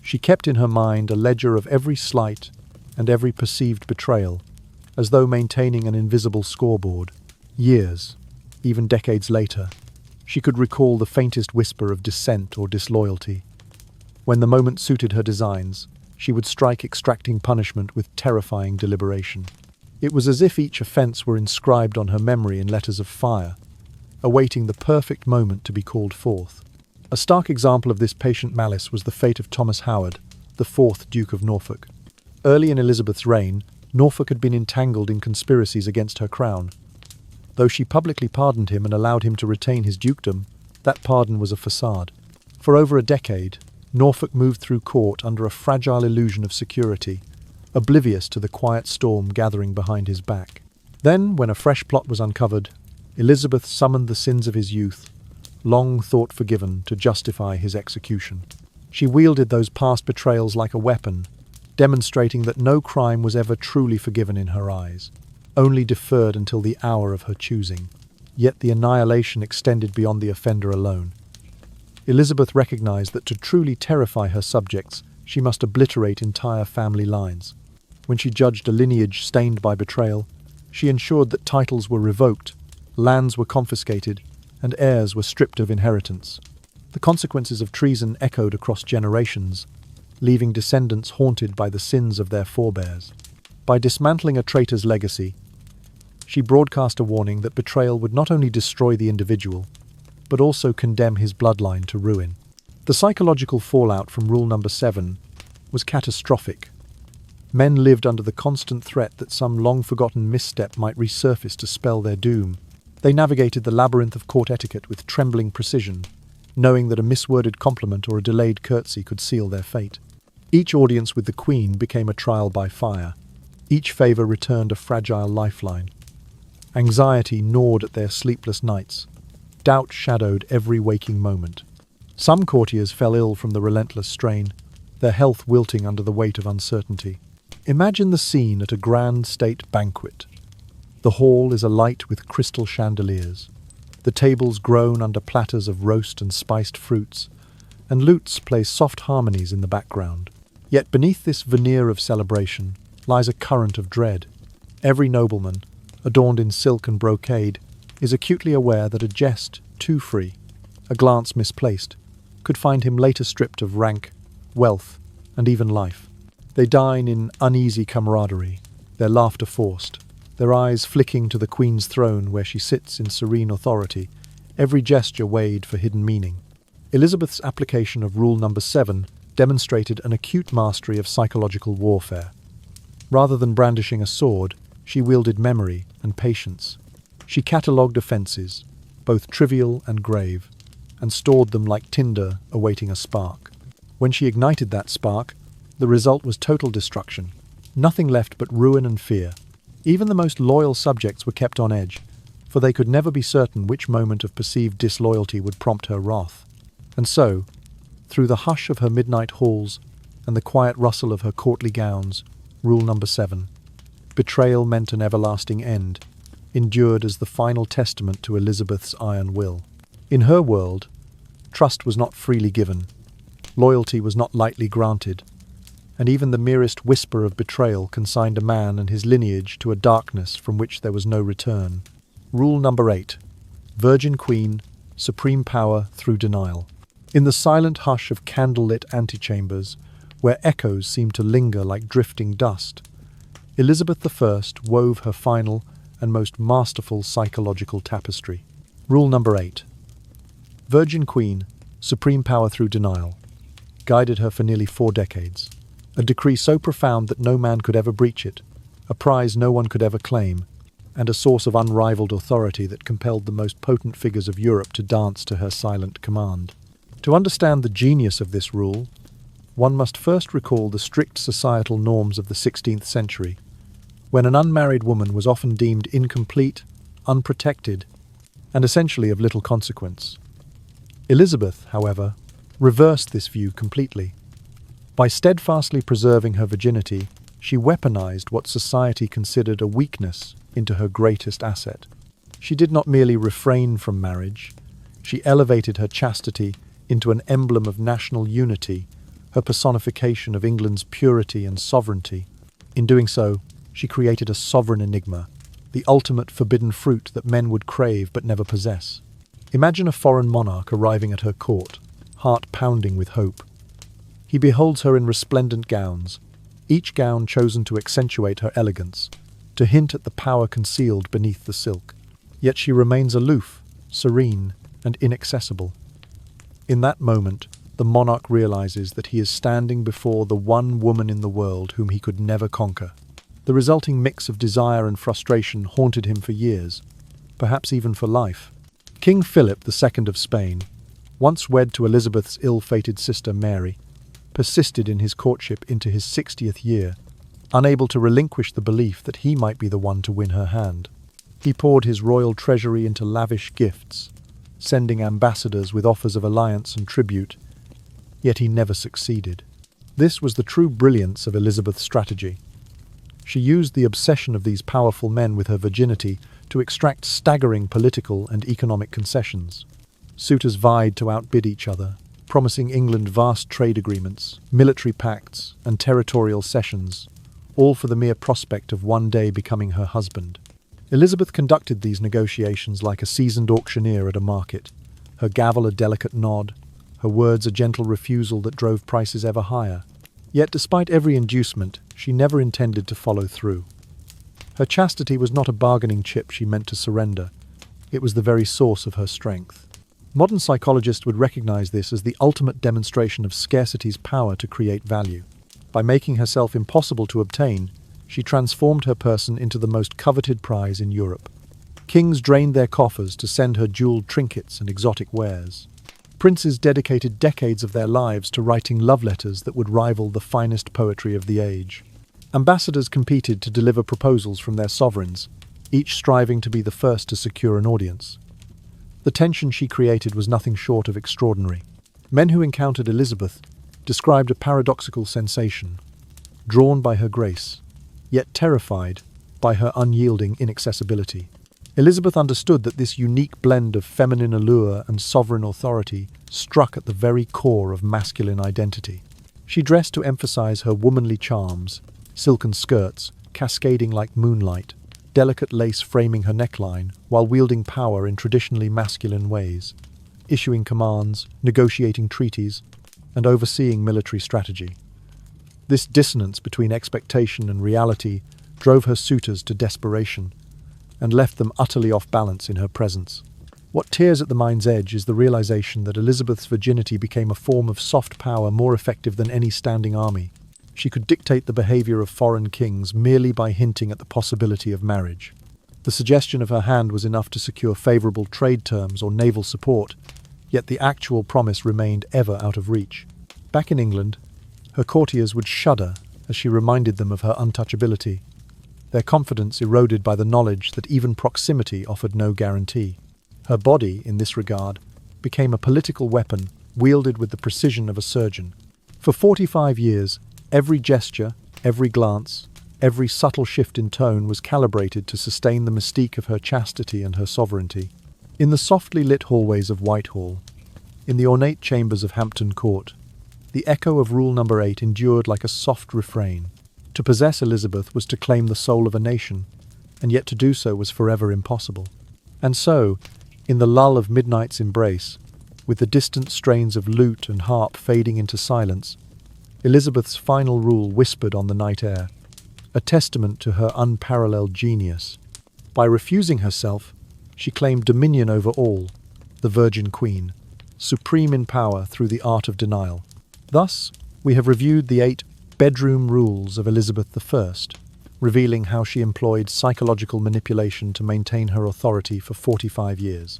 She kept in her mind a ledger of every slight and every perceived betrayal, as though maintaining an invisible scoreboard. Years, even decades later, she could recall the faintest whisper of dissent or disloyalty. When the moment suited her designs, she would strike extracting punishment with terrifying deliberation. It was as if each offence were inscribed on her memory in letters of fire, awaiting the perfect moment to be called forth. A stark example of this patient malice was the fate of Thomas Howard, the 4th Duke of Norfolk. Early in Elizabeth's reign, Norfolk had been entangled in conspiracies against her crown. Though she publicly pardoned him and allowed him to retain his dukedom, that pardon was a facade. For over a decade, Norfolk moved through court under a fragile illusion of security, oblivious to the quiet storm gathering behind his back. Then, when a fresh plot was uncovered, Elizabeth summoned the sins of his youth, long thought forgiven, to justify his execution. She wielded those past betrayals like a weapon, demonstrating that no crime was ever truly forgiven in her eyes, only deferred until the hour of her choosing. Yet the annihilation extended beyond the offender alone. Elizabeth recognized that to truly terrify her subjects, she must obliterate entire family lines. When she judged a lineage stained by betrayal, she ensured that titles were revoked, lands were confiscated, and heirs were stripped of inheritance. The consequences of treason echoed across generations, leaving descendants haunted by the sins of their forebears. By dismantling a traitor's legacy, she broadcast a warning that betrayal would not only destroy the individual, but also condemn his bloodline to ruin. The psychological fallout from rule number 7 was catastrophic. Men lived under the constant threat that some long-forgotten misstep might resurface to spell their doom. They navigated the labyrinth of court etiquette with trembling precision, knowing that a misworded compliment or a delayed curtsy could seal their fate. Each audience with the Queen became a trial by fire. Each favour returned a fragile lifeline. Anxiety gnawed at their sleepless nights. Doubt shadowed every waking moment. Some courtiers fell ill from the relentless strain, their health wilting under the weight of uncertainty. Imagine the scene at a grand state banquet. The hall is alight with crystal chandeliers. The tables groan under platters of roast and spiced fruits, and lutes play soft harmonies in the background. Yet beneath this veneer of celebration lies a current of dread. Every nobleman, adorned in silk and brocade, is acutely aware that a jest too free, a glance misplaced, could find him later stripped of rank, wealth, and even life. They dine in uneasy camaraderie, their laughter forced, their eyes flicking to the Queen's throne where she sits in serene authority, every gesture weighed for hidden meaning. Elizabeth's application of rule number 7 demonstrated an acute mastery of psychological warfare. Rather than brandishing a sword, she wielded memory and patience. She catalogued offences, both trivial and grave, and stored them like tinder awaiting a spark. When she ignited that spark, the result was total destruction. Nothing left but ruin and fear. Even the most loyal subjects were kept on edge, for they could never be certain which moment of perceived disloyalty would prompt her wrath. And so, through the hush of her midnight halls and the quiet rustle of her courtly gowns, rule number 7, betrayal meant an everlasting end, endured as the final testament to Elizabeth's iron will. In her world, trust was not freely given, loyalty was not lightly granted, and even the merest whisper of betrayal consigned a man and his lineage to a darkness from which there was no return. Rule number 8. Virgin Queen, supreme power through denial. In the silent hush of candlelit antechambers, where echoes seemed to linger like drifting dust, Elizabeth I wove her final and most masterful psychological tapestry. Rule number 8. Virgin Queen, supreme power through denial, guided her for nearly 4 decades. A decree so profound that no man could ever breach it, a prize no one could ever claim, and a source of unrivaled authority that compelled the most potent figures of Europe to dance to her silent command. To understand the genius of this rule, one must first recall the strict societal norms of the 16th century, when an unmarried woman was often deemed incomplete, unprotected, and essentially of little consequence. Elizabeth, however, reversed this view completely. By steadfastly preserving her virginity, she weaponized what society considered a weakness into her greatest asset. She did not merely refrain from marriage, she elevated her chastity into an emblem of national unity, her personification of England's purity and sovereignty. In doing so, she created a sovereign enigma, the ultimate forbidden fruit that men would crave but never possess. Imagine a foreign monarch arriving at her court, heart pounding with hope. He beholds her in resplendent gowns, each gown chosen to accentuate her elegance, to hint at the power concealed beneath the silk. Yet she remains aloof, serene, and inaccessible. In that moment, the monarch realizes that he is standing before the one woman in the world whom he could never conquer. The resulting mix of desire and frustration haunted him for years, perhaps even for life. King Philip II of Spain, once wed to Elizabeth's ill-fated sister Mary, persisted in his courtship into his 60th year, unable to relinquish the belief that he might be the one to win her hand. He poured his royal treasury into lavish gifts, sending ambassadors with offers of alliance and tribute, yet he never succeeded. This was the true brilliance of Elizabeth's strategy. She used the obsession of these powerful men with her virginity to extract staggering political and economic concessions. Suitors vied to outbid each other, promising England vast trade agreements, military pacts, and territorial cessions, all for the mere prospect of one day becoming her husband. Elizabeth conducted these negotiations like a seasoned auctioneer at a market, her gavel a delicate nod, her words a gentle refusal that drove prices ever higher. Yet despite every inducement, she never intended to follow through. Her chastity was not a bargaining chip she meant to surrender. It was the very source of her strength. Modern psychologists would recognize this as the ultimate demonstration of scarcity's power to create value. By making herself impossible to obtain, she transformed her person into the most coveted prize in Europe. Kings drained their coffers to send her jeweled trinkets and exotic wares. Princes dedicated decades of their lives to writing love letters that would rival the finest poetry of the age. Ambassadors competed to deliver proposals from their sovereigns, each striving to be the first to secure an audience. The tension she created was nothing short of extraordinary. Men who encountered Elizabeth described a paradoxical sensation, drawn by her grace, yet terrified by her unyielding inaccessibility. Elizabeth understood that this unique blend of feminine allure and sovereign authority struck at the very core of masculine identity. She dressed to emphasize her womanly charms, silken skirts cascading like moonlight, delicate lace framing her neckline, while wielding power in traditionally masculine ways, issuing commands, negotiating treaties, and overseeing military strategy. This dissonance between expectation and reality drove her suitors to desperation and left them utterly off balance in her presence. What tears at the mind's edge is the realization that Elizabeth's virginity became a form of soft power more effective than any standing army. She could dictate the behavior of foreign kings merely by hinting at the possibility of marriage. The suggestion of her hand was enough to secure favorable trade terms or naval support, yet the actual promise remained ever out of reach. Back in England, her courtiers would shudder as she reminded them of her untouchability, their confidence eroded by the knowledge that even proximity offered no guarantee. Her body, in this regard, became a political weapon wielded with the precision of a surgeon. For 45 years, every gesture, every glance, every subtle shift in tone was calibrated to sustain the mystique of her chastity and her sovereignty. In the softly lit hallways of Whitehall, in the ornate chambers of Hampton Court, the echo of Rule No. 8 endured like a soft refrain. To possess Elizabeth was to claim the soul of a nation, and yet to do so was forever impossible. And so, in the lull of midnight's embrace, with the distant strains of lute and harp fading into silence, Elizabeth's final rule whispered on the night air, a testament to her unparalleled genius. By refusing herself, she claimed dominion over all, the Virgin Queen, supreme in power through the art of denial. Thus, we have reviewed the 8 bedroom rules of Elizabeth I, revealing how she employed psychological manipulation to maintain her authority for 45 years.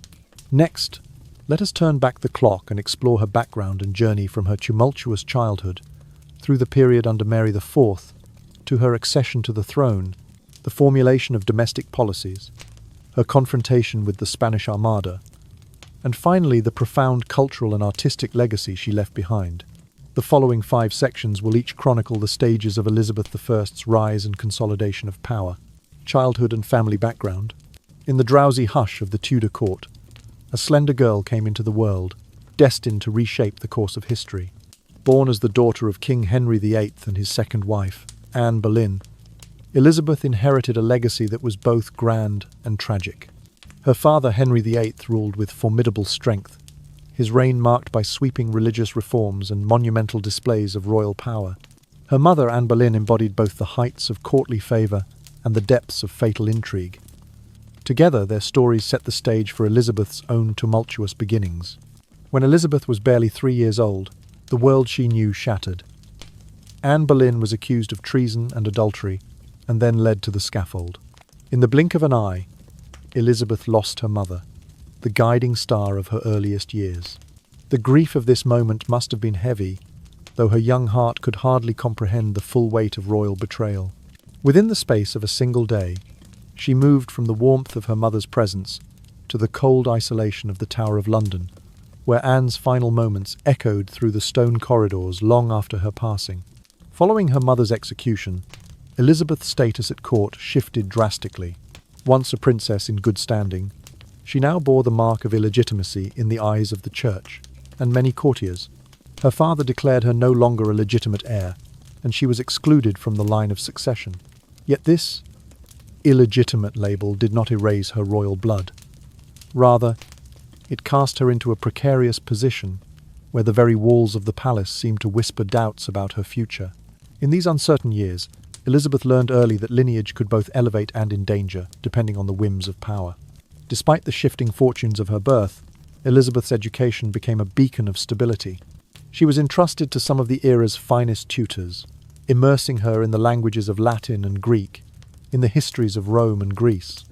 Next, let us turn back the clock and explore her background and journey from her tumultuous childhood through the period under Mary IV to her accession to the throne, the formulation of domestic policies, her confrontation with the Spanish Armada, and finally the profound cultural and artistic legacy she left behind. The following 5 sections will each chronicle the stages of Elizabeth I's rise and consolidation of power. Childhood and family background. In the drowsy hush of the Tudor court, a slender girl came into the world, destined to reshape the course of history. Born as the daughter of King Henry VIII and his second wife, Anne Boleyn, Elizabeth inherited a legacy that was both grand and tragic. Her father, Henry VIII, ruled with formidable strength, his reign marked by sweeping religious reforms and monumental displays of royal power. Her mother, Anne Boleyn, embodied both the heights of courtly favour and the depths of fatal intrigue. Together, their stories set the stage for Elizabeth's own tumultuous beginnings. When Elizabeth was barely 3 years old, the world she knew shattered. Anne Boleyn was accused of treason and adultery, and then led to the scaffold. In the blink of an eye, Elizabeth lost her mother, the guiding star of her earliest years. The grief of this moment must have been heavy, though her young heart could hardly comprehend the full weight of royal betrayal. Within the space of a single day, she moved from the warmth of her mother's presence to the cold isolation of the Tower of London, where Anne's final moments echoed through the stone corridors long after her passing. Following her mother's execution, Elizabeth's status at court shifted drastically. Once a princess in good standing, she now bore the mark of illegitimacy in the eyes of the church and many courtiers. Her father declared her no longer a legitimate heir, and she was excluded from the line of succession. Yet this illegitimate label did not erase her royal blood. Rather, it cast her into a precarious position where the very walls of the palace seemed to whisper doubts about her future. In these uncertain years, Elizabeth learned early that lineage could both elevate and endanger, depending on the whims of power. Despite the shifting fortunes of her birth, Elizabeth's education became a beacon of stability. She was entrusted to some of the era's finest tutors, immersing her in the languages of Latin and Greek, in the histories of Rome and Greece,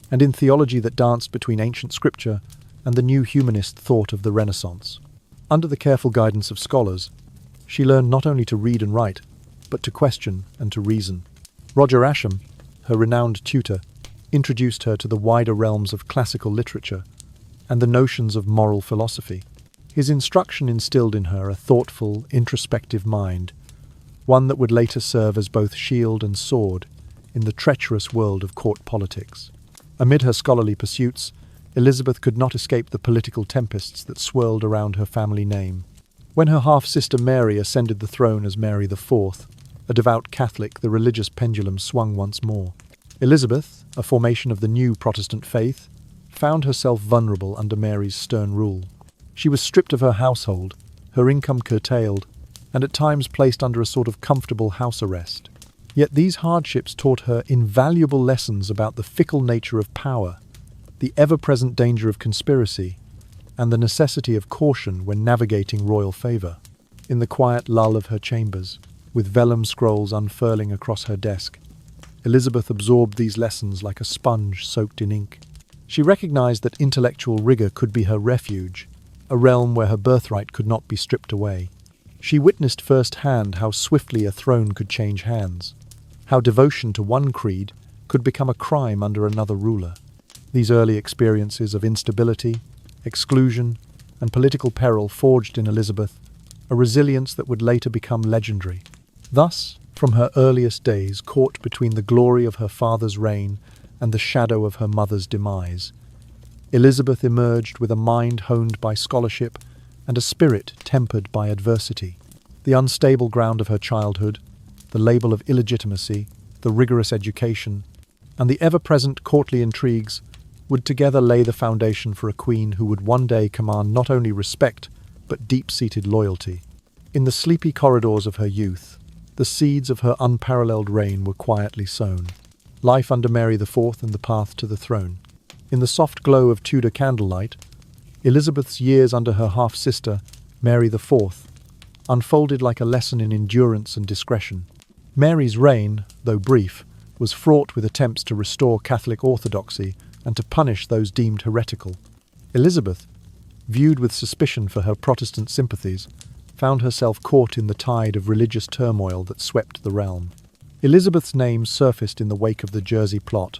and in theology that danced between ancient scripture and the new humanist thought of the Renaissance. Under the careful guidance of scholars, she learned not only to read and write, but to question and to reason. Roger Ascham, her renowned tutor, introduced her to the wider realms of classical literature and the notions of moral philosophy. His instruction instilled in her a thoughtful, introspective mind, one that would later serve as both shield and sword in the treacherous world of court politics. Amid her scholarly pursuits, Elizabeth could not escape the political tempests that swirled around her family name. When her half-sister Mary ascended the throne as Mary IV, a devout Catholic, the religious pendulum swung once more. Elizabeth, a formation of the new Protestant faith, found herself vulnerable under Mary's stern rule. She was stripped of her household, her income curtailed, and at times placed under a sort of comfortable house arrest. Yet these hardships taught her invaluable lessons about the fickle nature of power, the ever-present danger of conspiracy, and the necessity of caution when navigating royal favour. In the quiet lull of her chambers, with vellum scrolls unfurling across her desk, Elizabeth absorbed these lessons like a sponge soaked in ink. She recognized that intellectual rigor could be her refuge, a realm where her birthright could not be stripped away. She witnessed firsthand how swiftly a throne could change hands, how devotion to one creed could become a crime under another ruler. These early experiences of instability, exclusion, and political peril forged in Elizabeth a resilience that would later become legendary. Thus, from her earliest days, caught between the glory of her father's reign and the shadow of her mother's demise, Elizabeth emerged with a mind honed by scholarship and a spirit tempered by adversity. The unstable ground of her childhood, the label of illegitimacy, the rigorous education, and the ever-present courtly intrigues would together lay the foundation for a queen who would one day command not only respect, but deep-seated loyalty. In the sleepy corridors of her youth, the seeds of her unparalleled reign were quietly sown. Life under Mary IV and the path to the throne. In the soft glow of Tudor candlelight, Elizabeth's years under her half-sister, Mary IV, unfolded like a lesson in endurance and discretion. Mary's reign, though brief, was fraught with attempts to restore Catholic orthodoxy and to punish those deemed heretical. Elizabeth, viewed with suspicion for her Protestant sympathies, found herself caught in the tide of religious turmoil that swept the realm. Elizabeth's name surfaced in the wake of the Jersey Plot,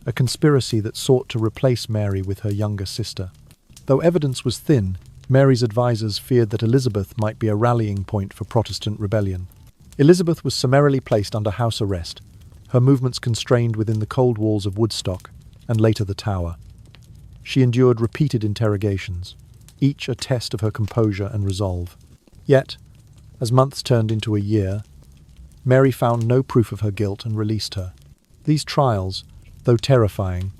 a conspiracy that sought to replace Mary with her younger sister. Though evidence was thin, Mary's advisors feared that Elizabeth might be a rallying point for Protestant rebellion. Elizabeth was summarily placed under house arrest, her movements constrained within the cold walls of Woodstock, and later the Tower. She endured repeated interrogations, each a test of her composure and resolve. Yet, as months turned into a year, Mary found no proof of her guilt and released her. These trials, though terrifying,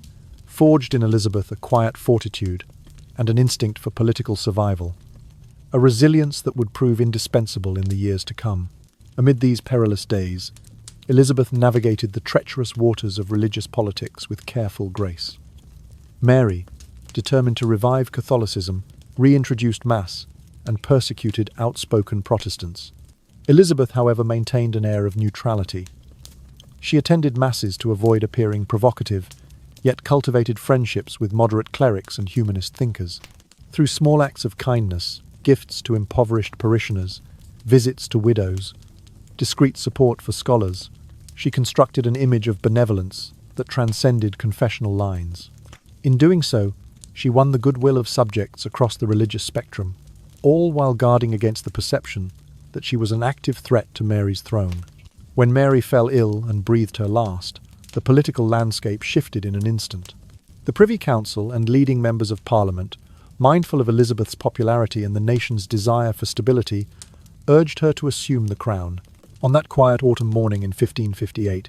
forged in Elizabeth a quiet fortitude and an instinct for political survival, a resilience that would prove indispensable in the years to come. Amid these perilous days, Elizabeth navigated the treacherous waters of religious politics with careful grace. Mary, determined to revive Catholicism, reintroduced Mass and persecuted outspoken Protestants. Elizabeth, however, maintained an air of neutrality. She attended Masses to avoid appearing provocative, yet cultivated friendships with moderate clerics and humanist thinkers. Through small acts of kindness, gifts to impoverished parishioners, visits to widows, discreet support for scholars, she constructed an image of benevolence that transcended confessional lines. In doing so, she won the goodwill of subjects across the religious spectrum, all while guarding against the perception that she was an active threat to Mary's throne. When Mary fell ill and breathed her last, the political landscape shifted in an instant. The Privy Council and leading members of Parliament, mindful of Elizabeth's popularity and the nation's desire for stability, urged her to assume the crown. On that quiet autumn morning in 1558,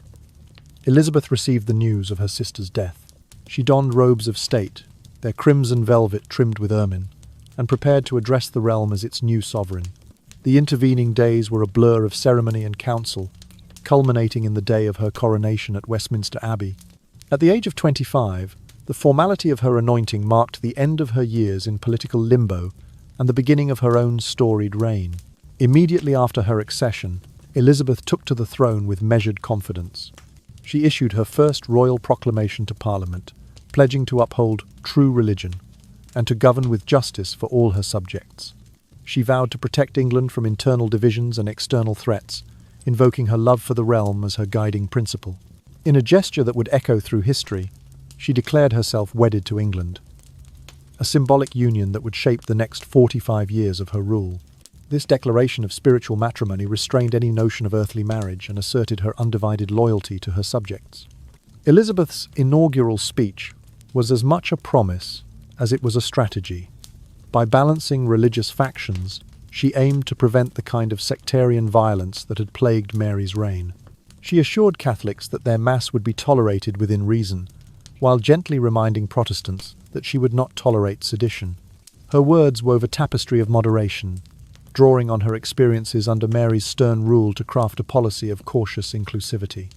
Elizabeth received the news of her sister's death. She donned robes of state, their crimson velvet trimmed with ermine, and prepared to address the realm as its new sovereign. The intervening days were a blur of ceremony and council, culminating in the day of her coronation at Westminster Abbey. At the age of 25, the formality of her anointing marked the end of her years in political limbo and the beginning of her own storied reign. Immediately after her accession, Elizabeth took to the throne with measured confidence. She issued her first royal proclamation to Parliament, pledging to uphold true religion and to govern with justice for all her subjects. She vowed to protect England from internal divisions and external threats, invoking her love for the realm as her guiding principle. In a gesture that would echo through history, she declared herself wedded to England, a symbolic union that would shape the next 45 years of her rule. This declaration of spiritual matrimony restrained any notion of earthly marriage and asserted her undivided loyalty to her subjects. Elizabeth's inaugural speech was as much a promise as it was a strategy. By balancing religious factions, she aimed to prevent the kind of sectarian violence that had plagued Mary's reign. She assured Catholics that their Mass would be tolerated within reason, while gently reminding Protestants that she would not tolerate sedition. Her words wove a tapestry of moderation, drawing on her experiences under Mary's stern rule to craft a policy of cautious inclusivity.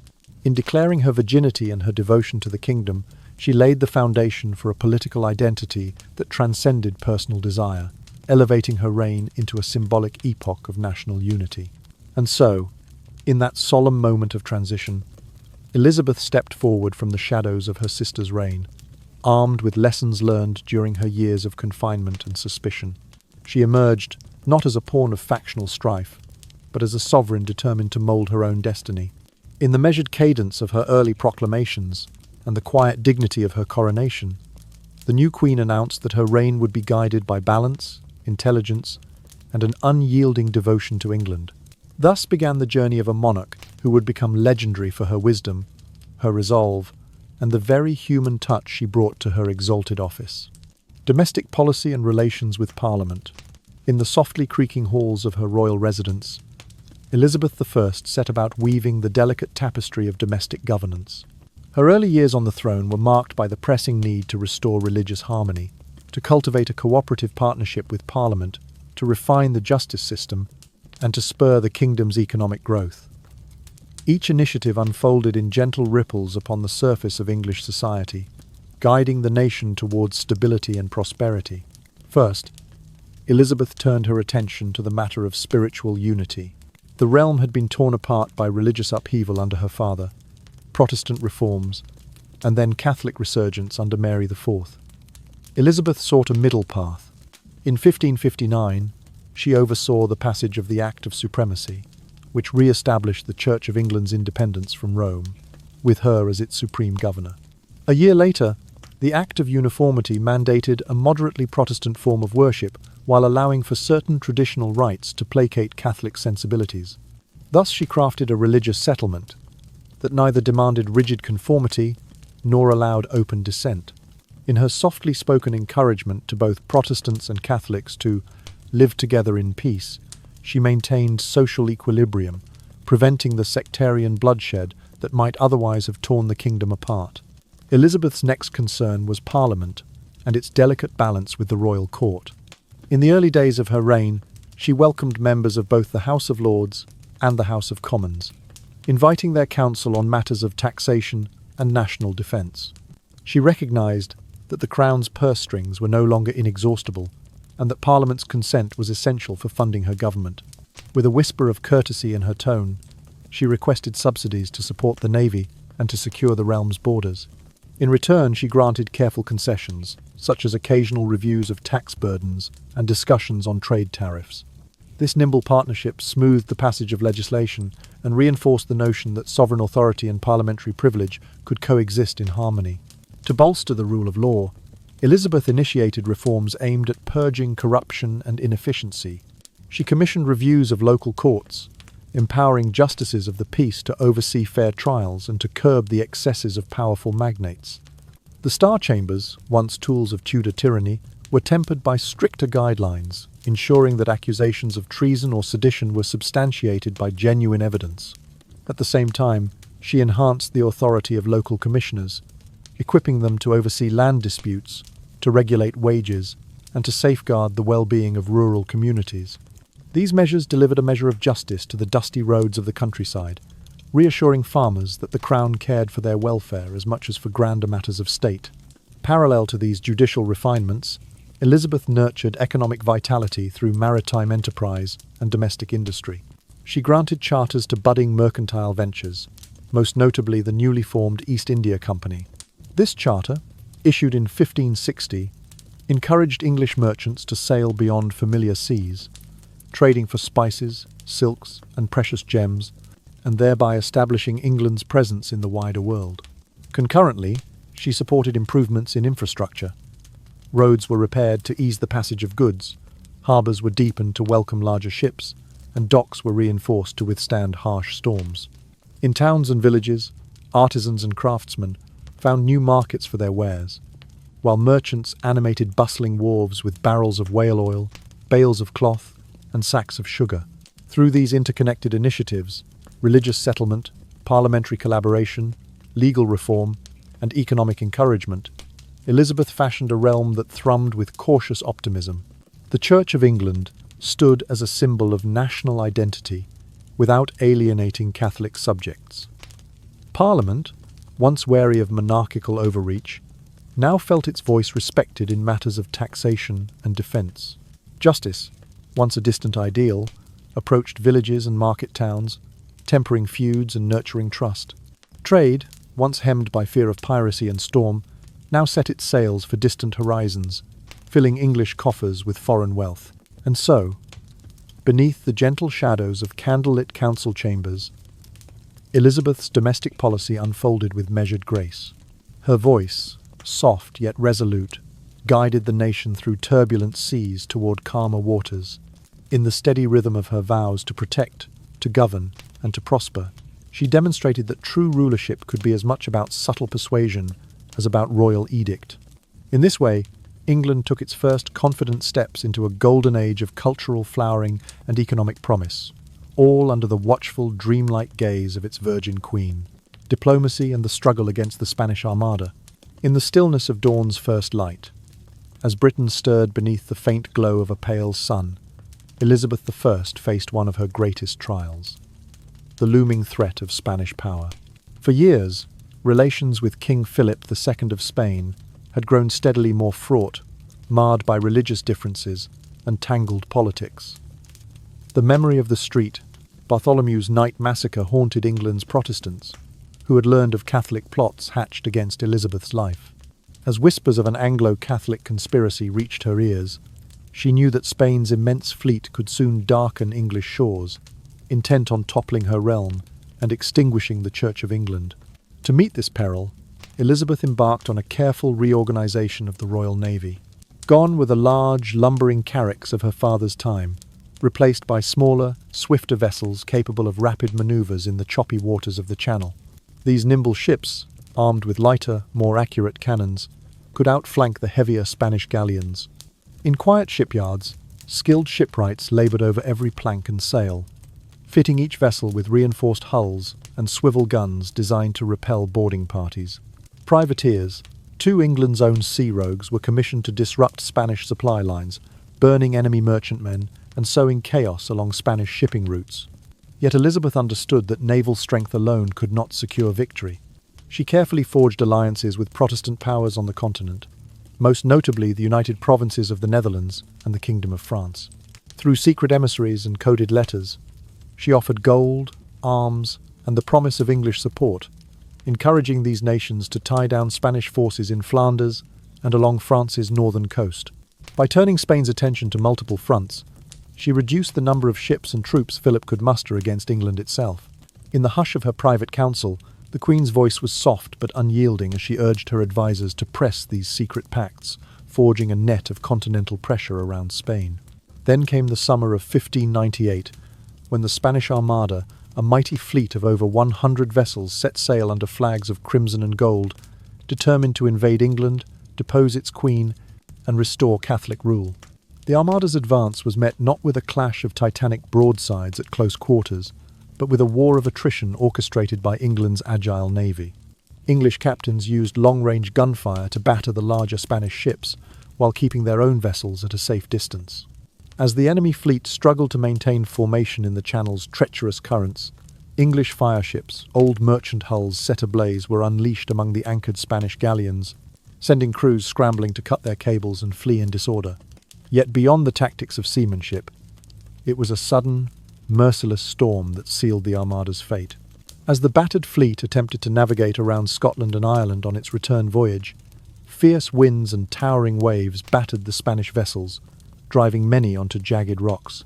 In declaring her virginity and her devotion to the kingdom, she laid the foundation for a political identity that transcended personal desire, elevating her reign into a symbolic epoch of national unity. And so, in that solemn moment of transition, Elizabeth stepped forward from the shadows of her sister's reign, armed with lessons learned during her years of confinement and suspicion. She emerged not as a pawn of factional strife, but as a sovereign determined to mould her own destiny. In the measured cadence of her early proclamations and the quiet dignity of her coronation, the new queen announced that her reign would be guided by balance, intelligence, and an unyielding devotion to England. Thus began the journey of a monarch who would become legendary for her wisdom, her resolve, and the very human touch she brought to her exalted office. Domestic policy and relations with Parliament. In the softly creaking halls of her royal residence, Elizabeth I set about weaving the delicate tapestry of domestic governance. Her early years on the throne were marked by the pressing need to restore religious harmony, to cultivate a cooperative partnership with Parliament, to refine the justice system, and to spur the kingdom's economic growth. Each initiative unfolded in gentle ripples upon the surface of English society, guiding the nation towards stability and prosperity. First, Elizabeth turned her attention to the matter of spiritual unity. The realm had been torn apart by religious upheaval under her father, Protestant reforms, and then Catholic resurgence under Mary IV. Elizabeth sought a middle path. In 1559, she oversaw the passage of the Act of Supremacy, which re-established the Church of England's independence from Rome, with her as its supreme governor. A year later, the Act of Uniformity mandated a moderately Protestant form of worship while allowing for certain traditional rites to placate Catholic sensibilities. Thus she crafted a religious settlement that neither demanded rigid conformity nor allowed open dissent. In her softly spoken encouragement to both Protestants and Catholics to live together in peace, she maintained social equilibrium, preventing the sectarian bloodshed that might otherwise have torn the kingdom apart. Elizabeth's next concern was Parliament and its delicate balance with the royal court. In the early days of her reign, she welcomed members of both the House of Lords and the House of Commons, inviting their counsel on matters of taxation and national defence. She recognised that the Crown's purse strings were no longer inexhaustible, and that Parliament's consent was essential for funding her government. With a whisper of courtesy in her tone, she requested subsidies to support the navy and to secure the realm's borders. In return, she granted careful concessions, such as occasional reviews of tax burdens and discussions on trade tariffs. This nimble partnership smoothed the passage of legislation and reinforced the notion that sovereign authority and parliamentary privilege could coexist in harmony. To bolster the rule of law, Elizabeth initiated reforms aimed at purging corruption and inefficiency. She commissioned reviews of local courts, empowering justices of the peace to oversee fair trials and to curb the excesses of powerful magnates. The Star Chambers, once tools of Tudor tyranny, were tempered by stricter guidelines, ensuring that accusations of treason or sedition were substantiated by genuine evidence. At the same time, she enhanced the authority of local commissioners, equipping them to oversee land disputes, to regulate wages, and to safeguard the well-being of rural communities. These measures delivered a measure of justice to the dusty roads of the countryside, reassuring farmers that the Crown cared for their welfare as much as for grander matters of state. Parallel to these judicial refinements, Elizabeth nurtured economic vitality through maritime enterprise and domestic industry. She granted charters to budding mercantile ventures, most notably the newly formed East India Company. This charter, issued in 1560, encouraged English merchants to sail beyond familiar seas, trading for spices, silks, and precious gems, and thereby establishing England's presence in the wider world. Concurrently, she supported improvements in infrastructure. Roads were repaired to ease the passage of goods, harbours were deepened to welcome larger ships, and docks were reinforced to withstand harsh storms. In towns and villages, artisans and craftsmen found new markets for their wares, while merchants animated bustling wharves with barrels of whale oil, bales of cloth, and sacks of sugar. Through these interconnected initiatives, religious settlement, parliamentary collaboration, legal reform, and economic encouragement, Elizabeth fashioned a realm that thrummed with cautious optimism. The Church of England stood as a symbol of national identity without alienating Catholic subjects. Parliament, once wary of monarchical overreach, now felt its voice respected in matters of taxation and defence. Justice, once a distant ideal, approached villages and market towns, tempering feuds and nurturing trust. Trade, once hemmed by fear of piracy and storm, now set its sails for distant horizons, filling English coffers with foreign wealth. And so, beneath the gentle shadows of candlelit council chambers, Elizabeth's domestic policy unfolded with measured grace. Her voice, soft yet resolute, guided the nation through turbulent seas toward calmer waters. In the steady rhythm of her vows to protect, to govern, and to prosper, she demonstrated that true rulership could be as much about subtle persuasion as about royal edict. In this way, England took its first confident steps into a golden age of cultural flowering and economic promise, all under the watchful, dreamlike gaze of its Virgin Queen. Diplomacy and the struggle against the Spanish Armada. In the stillness of dawn's first light, as Britain stirred beneath the faint glow of a pale sun, Elizabeth I faced one of her greatest trials: the looming threat of Spanish power. For years, relations with King Philip II of Spain had grown steadily more fraught, marred by religious differences and tangled politics. The memory of the street, Bartholomew's Night Massacre, haunted England's Protestants, who had learned of Catholic plots hatched against Elizabeth's life. As whispers of an Anglo-Catholic conspiracy reached her ears, she knew that Spain's immense fleet could soon darken English shores, intent on toppling her realm and extinguishing the Church of England. To meet this peril, Elizabeth embarked on a careful reorganization of the Royal Navy. Gone were the large, lumbering carracks of her father's time, replaced by smaller, swifter vessels capable of rapid maneuvers in the choppy waters of the Channel. These nimble ships, armed with lighter, more accurate cannons, could outflank the heavier Spanish galleons. In quiet shipyards, skilled shipwrights laboured over every plank and sail, fitting each vessel with reinforced hulls and swivel guns designed to repel boarding parties. Privateers, two England's own sea rogues, were commissioned to disrupt Spanish supply lines, burning enemy merchantmen and sowing chaos along Spanish shipping routes. Yet Elizabeth understood that naval strength alone could not secure victory. She carefully forged alliances with Protestant powers on the continent, most notably the United Provinces of the Netherlands and the Kingdom of France. Through secret emissaries and coded letters, she offered gold, arms, and the promise of English support, encouraging these nations to tie down Spanish forces in Flanders and along France's northern coast. By turning Spain's attention to multiple fronts, she reduced the number of ships and troops Philip could muster against England itself. In the hush of her private council, the Queen's voice was soft but unyielding as she urged her advisers to press these secret pacts, forging a net of continental pressure around Spain. Then came the summer of 1598, when the Spanish Armada, a mighty fleet of over 100 vessels, set sail under flags of crimson and gold, determined to invade England, depose its queen, and restore Catholic rule. The Armada's advance was met not with a clash of titanic broadsides at close quarters, but with a war of attrition orchestrated by England's agile navy. English captains used long-range gunfire to batter the larger Spanish ships, while keeping their own vessels at a safe distance. As the enemy fleet struggled to maintain formation in the Channel's treacherous currents, English fireships, old merchant hulls set ablaze, were unleashed among the anchored Spanish galleons, sending crews scrambling to cut their cables and flee in disorder. Yet beyond the tactics of seamanship, it was a sudden, merciless storm that sealed the Armada's fate. As the battered fleet attempted to navigate around Scotland and Ireland on its return voyage, fierce winds and towering waves battered the Spanish vessels, driving many onto jagged rocks.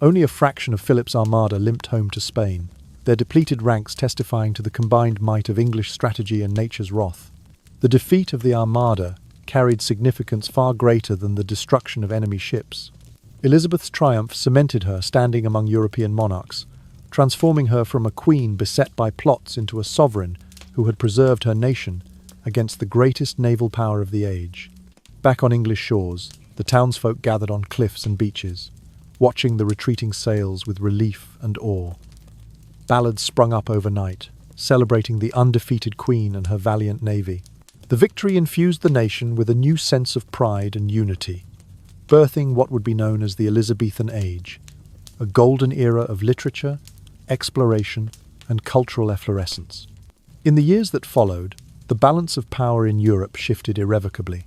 Only a fraction of Philip's armada limped home to Spain, their depleted ranks testifying to the combined might of English strategy and nature's wrath. The defeat of the Armada carried significance far greater than the destruction of enemy ships. Elizabeth's triumph cemented her standing among European monarchs, transforming her from a queen beset by plots into a sovereign who had preserved her nation against the greatest naval power of the age. Back on English shores, the townsfolk gathered on cliffs and beaches, watching the retreating sails with relief and awe. Ballads sprung up overnight, celebrating the undefeated queen and her valiant navy. The victory infused the nation with a new sense of pride and unity, birthing what would be known as the Elizabethan Age, a golden era of literature, exploration, and cultural efflorescence. In the years that followed, the balance of power in Europe shifted irrevocably.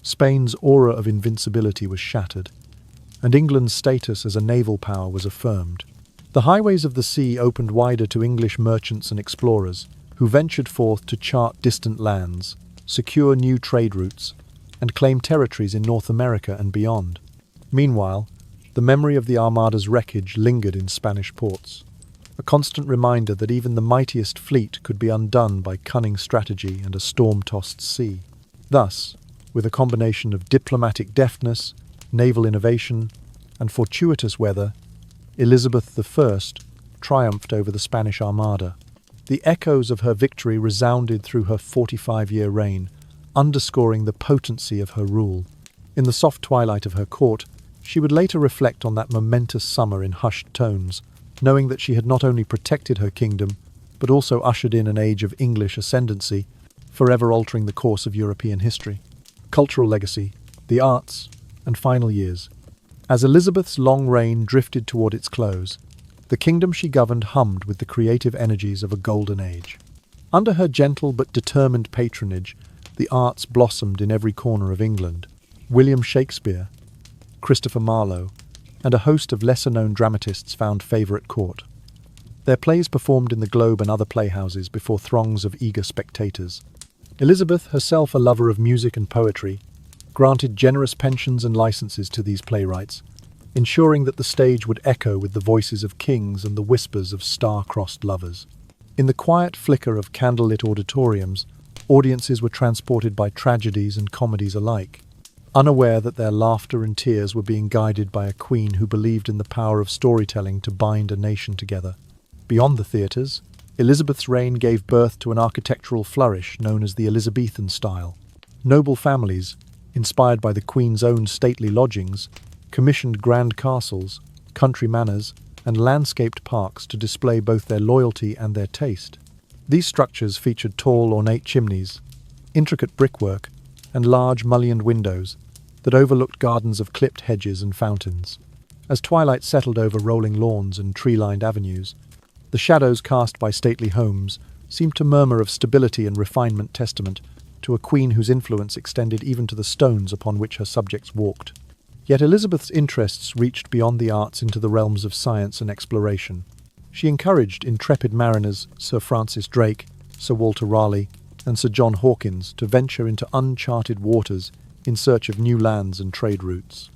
Spain's aura of invincibility was shattered, and England's status as a naval power was affirmed. The highways of the sea opened wider to English merchants and explorers, who ventured forth to chart distant lands, secure new trade routes, and claim territories in North America and beyond. Meanwhile, the memory of the Armada's wreckage lingered in Spanish ports, a constant reminder that even the mightiest fleet could be undone by cunning strategy and a storm-tossed sea. Thus, with a combination of diplomatic deftness, naval innovation, and fortuitous weather, Elizabeth I triumphed over the Spanish Armada. The echoes of her victory resounded through her 45-year reign, underscoring the potency of her rule. In the soft twilight of her court, she would later reflect on that momentous summer in hushed tones, knowing that she had not only protected her kingdom, but also ushered in an age of English ascendancy, forever altering the course of European history. Cultural legacy, the arts, and final years. As Elizabeth's long reign drifted toward its close, the kingdom she governed hummed with the creative energies of a golden age. Under her gentle but determined patronage, the arts blossomed in every corner of England. William Shakespeare, Christopher Marlowe, and a host of lesser-known dramatists found favour at court. Their plays performed in the Globe and other playhouses before throngs of eager spectators. Elizabeth, herself a lover of music and poetry, granted generous pensions and licenses to these playwrights, ensuring that the stage would echo with the voices of kings and the whispers of star-crossed lovers. In the quiet flicker of candlelit auditoriums, audiences were transported by tragedies and comedies alike, unaware that their laughter and tears were being guided by a queen who believed in the power of storytelling to bind a nation together. Beyond the theatres, Elizabeth's reign gave birth to an architectural flourish known as the Elizabethan style. Noble families, inspired by the Queen's own stately lodgings, commissioned grand castles, country manors, and landscaped parks to display both their loyalty and their taste. These structures featured tall, ornate chimneys, intricate brickwork, and large mullioned windows that overlooked gardens of clipped hedges and fountains. As twilight settled over rolling lawns and tree-lined avenues, the shadows cast by stately homes seemed to murmur of stability and refinement, testament to a queen whose influence extended even to the stones upon which her subjects walked. Yet Elizabeth's interests reached beyond the arts into the realms of science and exploration. She encouraged intrepid mariners Sir Francis Drake, Sir Walter Raleigh, and Sir John Hawkins to venture into uncharted waters in search of new lands and trade routes.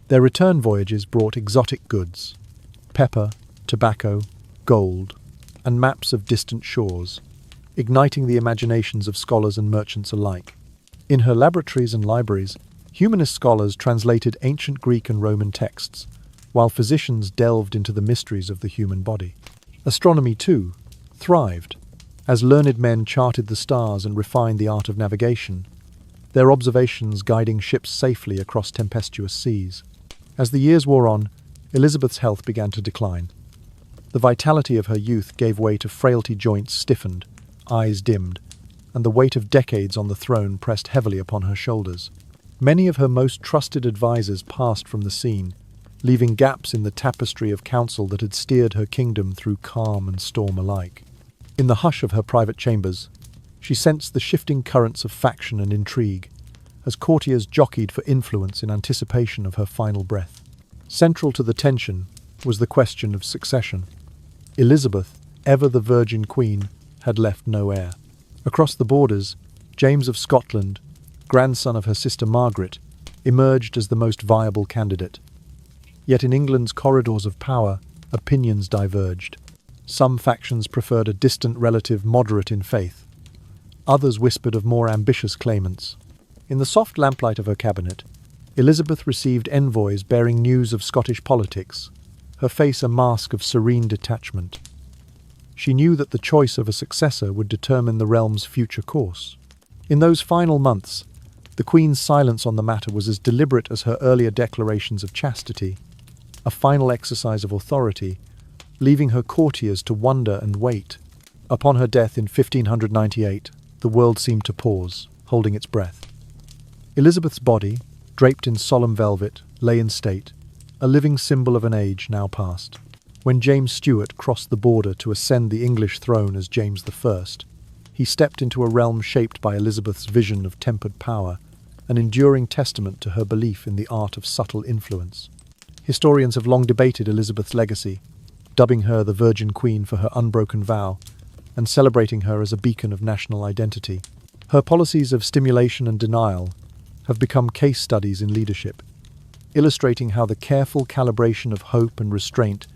Their return voyages brought exotic goods, pepper, tobacco, gold, and maps of distant shores, igniting the imaginations of scholars and merchants alike. In her laboratories and libraries, humanist scholars translated ancient Greek and Roman texts, while physicians delved into the mysteries of the human body. Astronomy, too, thrived, as learned men charted the stars and refined the art of navigation, their observations guiding ships safely across tempestuous seas. As the years wore on, Elizabeth's health began to decline. The vitality of her youth gave way to frailty, joints stiffened, eyes dimmed, and the weight of decades on the throne pressed heavily upon her shoulders. Many of her most trusted advisors passed from the scene, leaving gaps in the tapestry of counsel that had steered her kingdom through calm and storm alike. In the hush of her private chambers, she sensed the shifting currents of faction and intrigue, as courtiers jockeyed for influence in anticipation of her final breath. Central to the tension was the question of succession. Elizabeth, ever the Virgin Queen, had left no heir. Across the borders, James of Scotland, grandson of her sister Margaret, emerged as the most viable candidate. Yet in England's corridors of power, opinions diverged. Some factions preferred a distant relative moderate in faith. Others whispered of more ambitious claimants. In the soft lamplight of her cabinet, Elizabeth received envoys bearing news of Scottish politics, her face a mask of serene detachment. She knew that the choice of a successor would determine the realm's future course. In those final months, the Queen's silence on the matter was as deliberate as her earlier declarations of chastity, a final exercise of authority, leaving her courtiers to wonder and wait. Upon her death in 1598, the world seemed to pause, holding its breath. Elizabeth's body, draped in solemn velvet, lay in state, a living symbol of an age now past. When James Stuart crossed the border to ascend the English throne as James I, he stepped into a realm shaped by Elizabeth's vision of tempered power, an enduring testament to her belief in the art of subtle influence. Historians have long debated Elizabeth's legacy, dubbing her the Virgin Queen for her unbroken vow, and celebrating her as a beacon of national identity. Her policies of stimulation and denial have become case studies in leadership, illustrating how the careful calibration of hope and restraint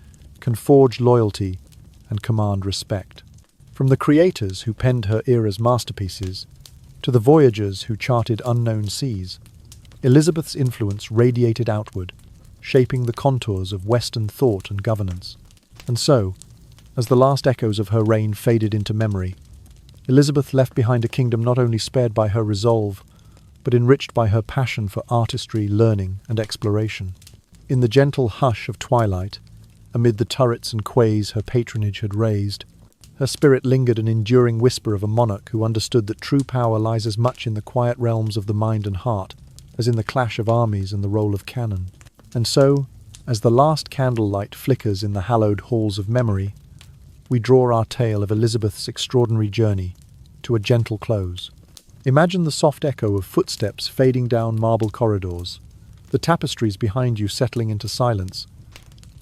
can forge loyalty and command respect. From the creators who penned her era's masterpieces to the voyagers who charted unknown seas, Elizabeth's influence radiated outward, shaping the contours of Western thought and governance. And so, as the last echoes of her reign faded into memory, Elizabeth left behind a kingdom not only spared by her resolve, but enriched by her passion for artistry, learning, and exploration. In the gentle hush of twilight, amid the turrets and quays her patronage had raised, her spirit lingered an enduring whisper of a monarch who understood that true power lies as much in the quiet realms of the mind and heart as in the clash of armies and the roll of cannon. And so, as the last candlelight flickers in the hallowed halls of memory, we draw our tale of Elizabeth's extraordinary journey to a gentle close. Imagine the soft echo of footsteps fading down marble corridors, the tapestries behind you settling into silence,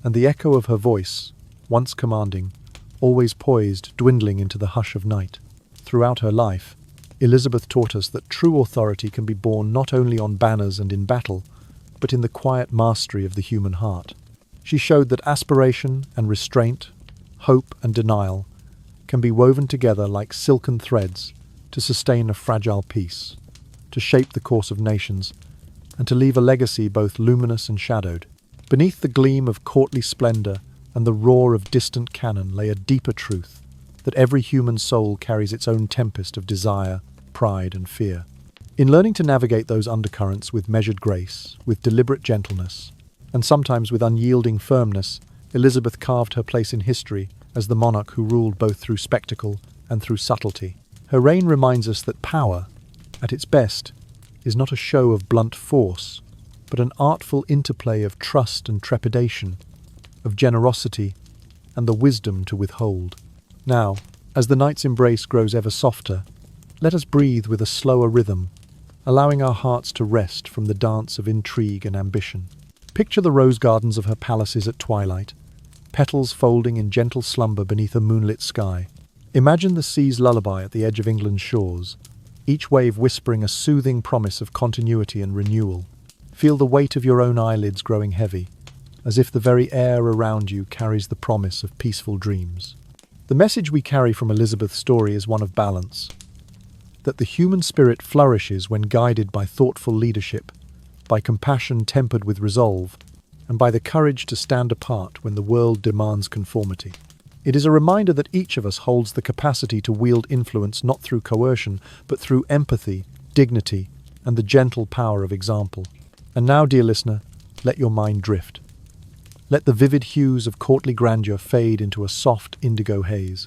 and the echo of her voice, once commanding, always poised, dwindling into the hush of night. Throughout her life, Elizabeth taught us that true authority can be born not only on banners and in battle, but in the quiet mastery of the human heart. She showed that aspiration and restraint, hope and denial, can be woven together like silken threads to sustain a fragile peace, to shape the course of nations, and to leave a legacy both luminous and shadowed. Beneath the gleam of courtly splendor and the roar of distant cannon lay a deeper truth, that every human soul carries its own tempest of desire, pride, and fear. In learning to navigate those undercurrents with measured grace, with deliberate gentleness, and sometimes with unyielding firmness, Elizabeth carved her place in history as the monarch who ruled both through spectacle and through subtlety. Her reign reminds us that power, at its best, is not a show of blunt force, but an artful interplay of trust and trepidation, of generosity and the wisdom to withhold. Now, as the night's embrace grows ever softer, let us breathe with a slower rhythm, allowing our hearts to rest from the dance of intrigue and ambition. Picture the rose gardens of her palaces at twilight, petals folding in gentle slumber beneath a moonlit sky. Imagine the sea's lullaby at the edge of England's shores, each wave whispering a soothing promise of continuity and renewal. Feel the weight of your own eyelids growing heavy, as if the very air around you carries the promise of peaceful dreams. The message we carry from Elizabeth's story is one of balance, that the human spirit flourishes when guided by thoughtful leadership, by compassion tempered with resolve, and by the courage to stand apart when the world demands conformity. It is a reminder that each of us holds the capacity to wield influence not through coercion, but through empathy, dignity, and the gentle power of example. And now, dear listener, let your mind drift. Let the vivid hues of courtly grandeur fade into a soft indigo haze.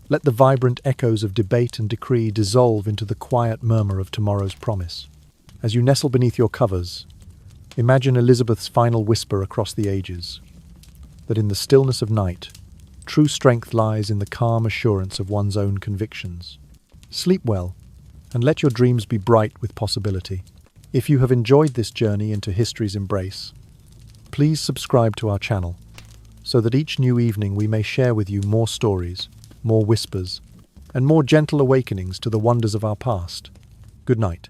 Let the vibrant echoes of debate and decree dissolve into the quiet murmur of tomorrow's promise. As you nestle beneath your covers, imagine Elizabeth's final whisper across the ages, that in the stillness of night, true strength lies in the calm assurance of one's own convictions. Sleep well, and let your dreams be bright with possibility. If you have enjoyed this journey into history's embrace, please subscribe to our channel, so that each new evening we may share with you more stories, more whispers, and more gentle awakenings to the wonders of our past. Good night.